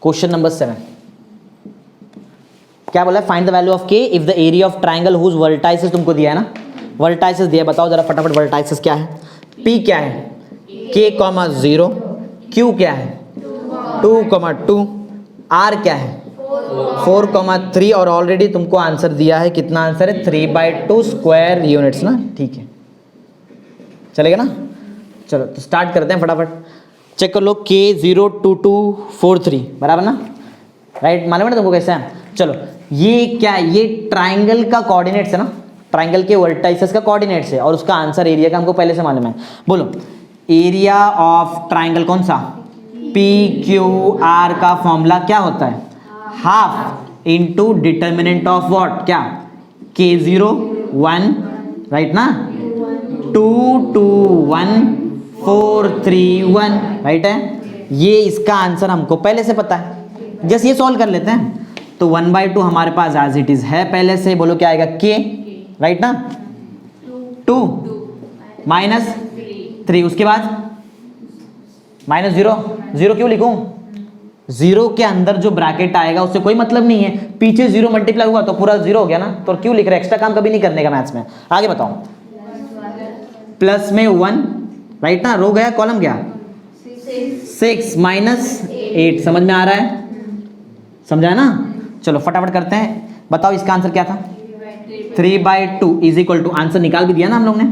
क्वेश्चन नंबर 7 क्या बोला है, find the value of K if the area of triangle whose vertices तुमको दिया है ना, वर्टाइसेस दिया, बताओ जरा फटाफट वर्टाइसेस क्या है। P क्या है, K, 0, Q क्या है 2, 2, R क्या है 4, 3 और ऑलरेडी तुमको आंसर दिया है, कितना आंसर है 3/2 स्क्वायर यूनिट्स ना, ठीक है चलेगा ना। चलो तो स्टार्ट करते हैं फटाफट, चेक कर लो K02243 बराबर ना, राइट, मालूम है ना तुमको कैसे है। चलो ये क्या है, ये ट्राइंगल का कोऑर्डिनेट्स है ना, ट्राइंगल के वर्टाइसेस का कोऑर्डिनेट्स है और उसका आंसर एरिया का हमको पहले से मालूम है। बोलो एरिया ऑफ ट्राइंगल कौन सा, PQR का फॉर्मूला क्या होता है, half into determinant of what, क्या K0 1, राइट ना, 2 2 1 4 3 1, राइट है। ये इसका आंसर हमको पहले से पता है, जैसे ये सॉल्व कर लेते हैं। तो 1/2 हमारे पास एज इट इज है पहले से, बोलो क्या आएगा K, राइट ना, 2 -3, उसके बाद -0 क्यों लिखूं, 0 के अंदर जो ब्रैकेट आएगा उससे कोई मतलब नहीं है, पीछे 0 मल्टीप्लाई हुआ तो पूरा 0 हो गया ना, तो क्यों लिख रहे, एक्स्ट्रा काम कभी नहीं करने का मैथ्स में। आगे बताओ, प्लस में 1, राइट ना, रो गया कॉलम गया 6 -8, समझ में आ रहा है, समझा ना। चलो फटाफट करते हैं, बताओ इसका आंसर क्या था 3/2 इज इक्वल टू, आंसर निकाल भी दिया ना हम लोग ने,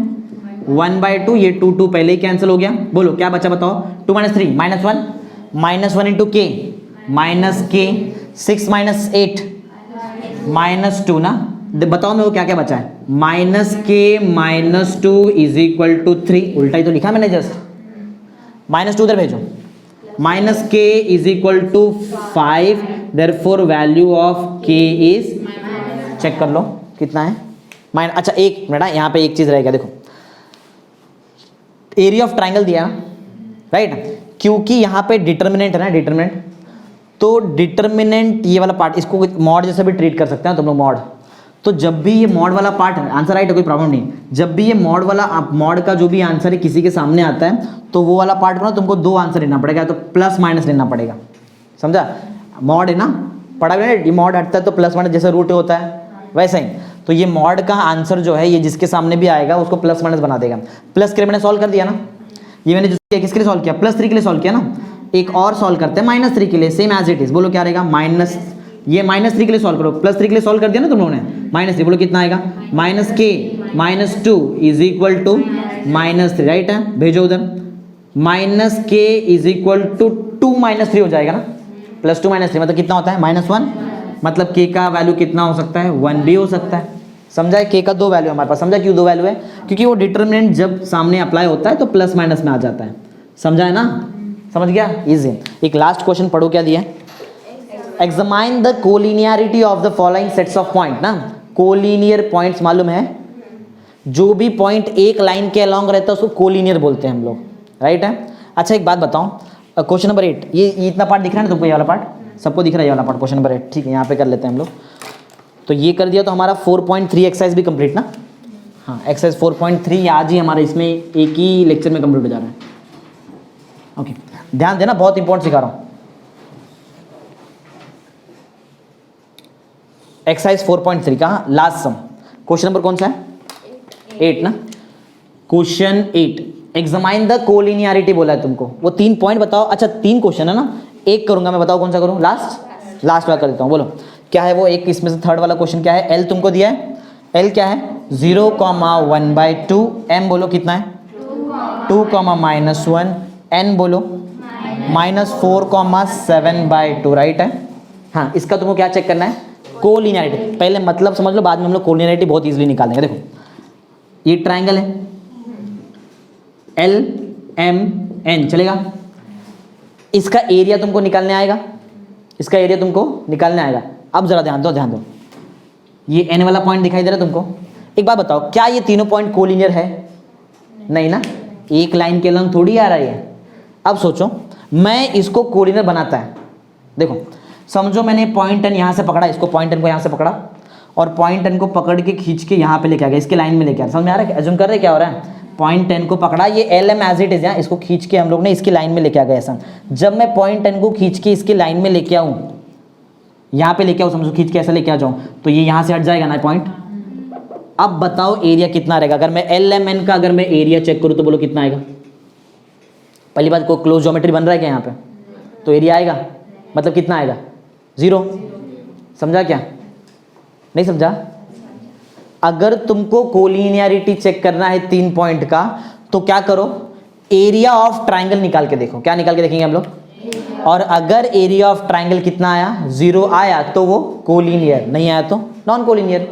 1/2, ये 2 पहले ही कैंसिल हो गया। बोलो क्या बचा बताओ, 2 - 3 -1 इंटू के माइनस के, 6 - 8 -2 ना, बताओ मेरे को क्या क्या बचा है, -k - 2 इज इक्वल टू 3, उल्टा ही तो लिखा मैंने जस्ट, -2 उधर भेजो, -k is equal to 5, therefore value of k is, check कर लो कितना है, अच्छा एक मिनट, यहाँ पे एक चीज रहेगा, देखो एरिया ऑफ ट्राइंगल दिया राइट, क्योंकि यहाँ पे डिटर्मिनेंट है ना, डिटर्मिनेंट, तो डिटर्मिनेंट ये वाला पार्ट, इसको मॉड जैसे भी ट्रीट कर सकते हैं तुम लोग, मॉड, तो जब भी ये मॉड वाला पार्ट है, आंसर राइट है कोई प्रॉब्लम नहीं, जब भी ये मॉड वाला, मॉड का जो भी आंसर है किसी के सामने आता है, तो वो वाला पार्ट ना तुमको दो आंसर लेना पड़ेगा, तो प्लस माइनस लेना पड़ेगा, समझा, मॉड है ना, पढ़ा भी मॉड हटता है तो प्लस माइनस जैसे रूट होता है वैसे ही, तो ये मॉड का आंसर जो है ये जिसके सामने भी आएगा उसको प्लस माइनस बना देगा। प्लस के लिए मैंने सॉल्व कर दिया ना, ये मैंने किसके लिए सॉल्व किया, +3 के लिए सॉल्व किया ना, एक और सॉल्व करते हैं -3 के लिए, सेम एज इट इज, बोलो क्या रहेगा, माइनस, ये -3 के लिए सॉल्व करो, +3 के लिए सॉल्व कर दिया ना तुम लोगों ने, -3, बोलो कितना आएगा, -k - 2 is equal to -3, right है, भेजो उधर, -k इज इक्वल टू 2 - 3 हो जाएगा ना, +2 - 3 मतलब कितना होता है, -1, मतलब k का वैल्यू कितना हो सकता है, 1 भी हो सकता है, समझा है, k का 2 वैल्यू हमारे पास, समझा क्यों 2 वैल्यू है, क्योंकि वो डिटरमिनेंट जब सामने अप्लाई होता है तो प्लस माइनस में आ जाता है, समझा है ना, समझ गया, इजी। एक लास्ट क्वेश्चन पढ़ो, क्या दिया है, examine the collinearity of the following sets of point ना, कोलिनियर पॉइंट्स मालूम है, जो भी पॉइंट एक लाइन के अलॉन्ग रहता है उसको कोलिनियर बोलते हैं हम लोग, राइट है। अच्छा एक बात बताओ, क्वेश्चन नंबर 8, ये इतना पार्ट दिख रहा है ना तुमको, ये वाला पार्ट सबको दिख रहा है, ये वाला पार्ट, क्वेश्चन नंबर 8, ठीक है, यहाँ पे कर लेते हैं हम लोग, तो ये कर दिया तो हमारा 4.3 एक्सरसाइज भी कंप्लीट ना, हाँ एक्सरसाइज 4.3 आज ही हमारा इसमें एक ही लेक्चर में कंप्लीट हो जा रहा है, ओके ध्यान देना, बहुत इंपॉर्टेंट सिखा रहा हूँ। एक्सरसाइज 4.3 का लास्ट सम, क्वेश्चन नंबर कौन सा है, 8 ना, क्वेश्चन 8, एग्जामाइन द कोलिनियरिटी बोला है तुमको, वो 3 पॉइंट बताओ, अच्छा 3 क्वेश्चन है ना, एक करूंगा मैं, बताओ कौन सा करूं, लास्ट वाला कर देता हूं, बोलो क्या है वो, एक इसमें से थर्ड वाला क्वेश्चन क्या है, एल तुमको दिया है, एल क्या है 0,1/2, एम बोलो कितना है 2, -1, एन बोलो -4,7/2, राइट है। हाँ इसका तुमको क्या चेक करना है, कोलिनियरिटी, पहले मतलब समझ लो, बाद में हम लोग कोलिनियरिटी बहुत इजीली निकाल देंगे। देखो ये ट्राइंगल है, एल एम एन चलेगा, इसका एरिया तुमको निकालने आएगा, इसका एरिया तुमको निकालने आएगा। अब जरा ध्यान दो, ये एन वाला पॉइंट दिखाई दे रहा है तुमको, एक बात बताओ, क्या ये तीनों पॉइंट कोलिनियर है, नहीं ना, एक लाइन के लंग थोड़ी आ रहा है। अब सोचो मैं इसको कोलिनियर बनाता है, देखो समझो मैंने पॉइंट एन यहाँ से पकड़ा, इसको पॉइंट एन को यहाँ से पकड़ा और पॉइंट एन को पकड़ के खींच के यहाँ पे लेके आ गया, इसके लाइन में लेके आ रहा, समझ में आ रहा है, एज्यूम कर रहे क्या हो रहा है, पॉइंट 10 को पकड़ा, ये L M as it is, इसको खींच के हम लोग ने इसकी लाइन में लेके आ गए ऐसा। जब मैं पॉइंट 10 को खींच के इसकी लाइन में लेके आऊँ, यहाँ पे लेके आऊँ, समझो खींच के ऐसा लेके आ जाऊँ, तो ये यहाँ से हट जाएगा ना पॉइंट। अब बताओ एरिया कितना रहेगा, अगर मैं एल एम एन का अगर मैं एरिया चेक करूँ तो बोलो कितना आएगा। पहली बात, कोई क्लोज ज्योमेट्री बन रहा है क्या यहाँ पे, तो एरिया आएगा, मतलब कितना आएगा 0, समझा क्या, नहीं समझा। अगर तुमको कोलिनियरिटी चेक करना है 3 पॉइंट का, तो क्या करो, एरिया ऑफ ट्राइंगल निकाल के देखो, क्या निकाल के देखेंगे हम लोग, और अगर एरिया ऑफ ट्राइंगल कितना आया 0 आया तो वो कोलिनियर, नहीं आया तो नॉन कोलिनियर,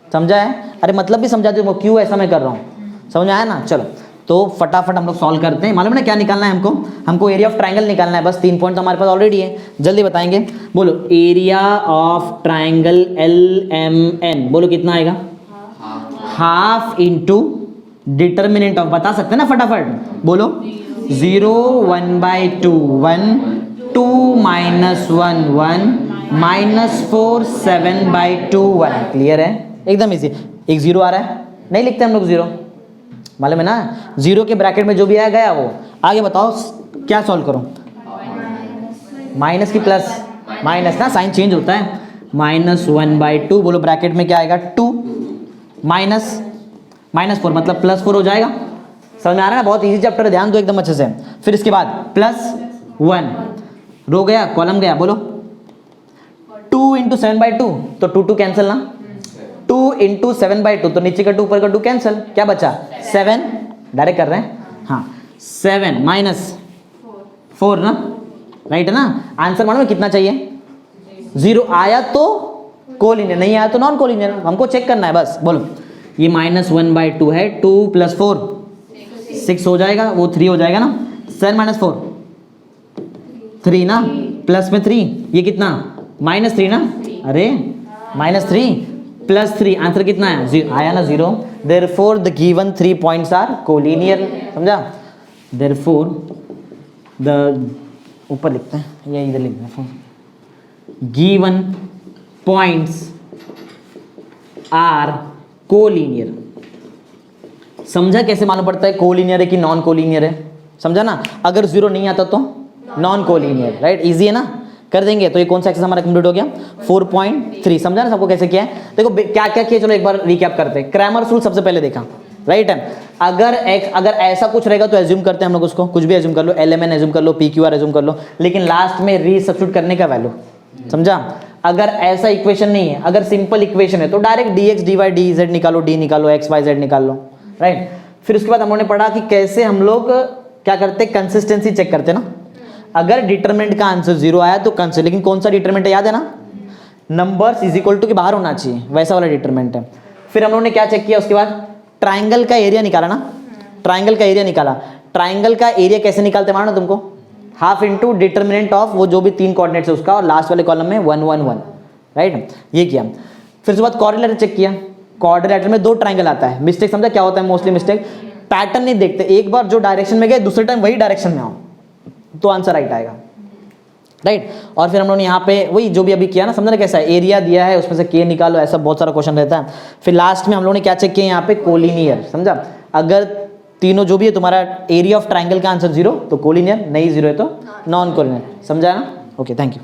समझा है। अरे मतलब भी समझा दो क्यों ऐसा मैं कर रहा हूँ, समझ में आया ना। चलो तो फटाफट हम लोग सॉल्व करते हैं, मालूम है ना क्या निकालना है हमको एरिया ऑफ ट्राइंगल निकालना है, बस 3 पॉइंट तो हमारे पास ऑलरेडी है, जल्दी बताएंगे। बोलो area of triangle L M N, बोलो कितना आएगा, हाफ इंटू डिटर्मिनेंट ऑफ, बता सकते हैं ना फटाफट, बोलो 0, 1/2, 1, 2 -1, 1, -4, 7/2, 1, क्लियर है, एकदम इजी। एक 0 आ रहा है, नहीं लिखते हम लोग 0, मालूम है ना, 0 के ब्रैकेट में जो भी आया गया वो। आगे बताओ क्या सॉल्व करो, माइनस की प्लस, माइनस ना साइन चेंज होता है, -1/2, बोलो ब्रैकेट में क्या आएगा 2, -4 मतलब +4 हो जाएगा, समझ में आ रहा है ना, बहुत इजी चैप्टर है, ध्यान दो एकदम अच्छे से। फिर इसके बाद +1, रो गया कॉलम गया, बोलो 2 × 7/2, तो 2 कैंसिल ना, 2 इंटू 7/2, तो नीचे का 2 ऊपर का 2 कैंसिल, क्या बचा 7, डायरेक्ट कर रहे हैं, हाँ 7 माइनस 4 ना, राइट है ना। आंसर मालूम है कितना चाहिए, 0 आया तो कोलिनियर, नहीं आया तो नॉन कोलिनियर, हमको चेक करना है बस। बोलो ये -1/2 है, 2 + 4 6 हो जाएगा, वो 3 हो जाएगा ना, 7 - 4 3 ना, प्लस में 3, ये कितना -3 ना, अरे -3 + 3 आंसर कितना है, आया ना 0। Therefore the given 3 points are collinear, समझा। देयरफॉर द ऊपर लिखते हैं या इधर लिखते हैं, गिवन पॉइंट्स आर कोलिनियर। समझा कैसे मालूम पड़ता है कोलिनियर है कि नॉन कोलिनियर है, समझा ना। अगर 0 नहीं आता तो नॉन कोलिनियर, राइट, इजी है ना, कर देंगे। तो ये कौन सा एक्सरसाइज हमारा कंप्लीट हो गया, 4.3, समझा ना सबको कैसे किया है। देखो क्या क्या किया, चलो एक बार रिकैप करते हैं। क्रैमर्स रूल सबसे पहले देखा, राइट है। अगर ऐसा कुछ रहेगा तो एज्यूम करते हैं हम लोग उसको, कुछ भी एज्यूम कर लो, LMN एज्यूम कर लो, PQR एज्यूम कर लो, लेकिन लास्ट में रीसब्स्टिट्यूट करने का वैल्यू, समझा। अगर ऐसा इक्वेशन नहीं है, अगर सिंपल इक्वेशन है तो डायरेक्ट dx dy dz निकालो, d निकालो, x y z निकाल लो, राइट। फिर उसके बाद हम लोगों ने पढ़ा कि कैसे हम लोग क्या करते हैं, कंसिस्टेंसी चेक करते हैं ना। अगर डिटरमिनेंट का आंसर 0 आया तो कंसिस्टेंट, लेकिन कौन सा डिटरमिनेंट है याद है ना, नंबर्स इज इक्वल टू के बाहर होना चाहिए, वैसा वाला डिटरमिनेंट है। फिर हम लोगों ने क्या चेक किया, उसके बाद ट्राइंगल का एरिया निकाला ना, ट्राइंगल का एरिया निकाला। ट्राइंगल का एरिया कैसे निकालते मानो तुमको, हाफ इंटू डिटरमिनेंट ऑफ वो जो भी 3 कोऑर्डिनेट्स है उसका, और लास्ट वाले कॉलम में 1 1 1, राइट, ये किया। फिर उसके बाद क्वाड्रिलेटरल चेक किया, क्वाड्रिलेटरल में 2 ट्राइंगल आता है। मिस्टेक समझा क्या होता है, मोस्टली मिस्टेक पैटर्न नहीं देखते, एक बार जो डायरेक्शन में गए दूसरे टाइम वही डायरेक्शन में आओ तो आंसर राइट आएगा, राइट। और फिर हम लोगों ने यहाँ पे वही जो भी अभी किया ना, समझना कैसा है, एरिया दिया है उसमें से के निकालो, ऐसा बहुत सारा क्वेश्चन रहता है। फिर लास्ट में हम लोगों ने क्या चेक किया यहाँ पे, कोलिनियर, समझा। अगर तीनों जो भी है तुम्हारा एरिया ऑफ ट्राइंगल का आंसर 0 तो कोलिनियर, नहीं 0 है तो नॉन कोलिनियर, समझा ना। Okay, thank you.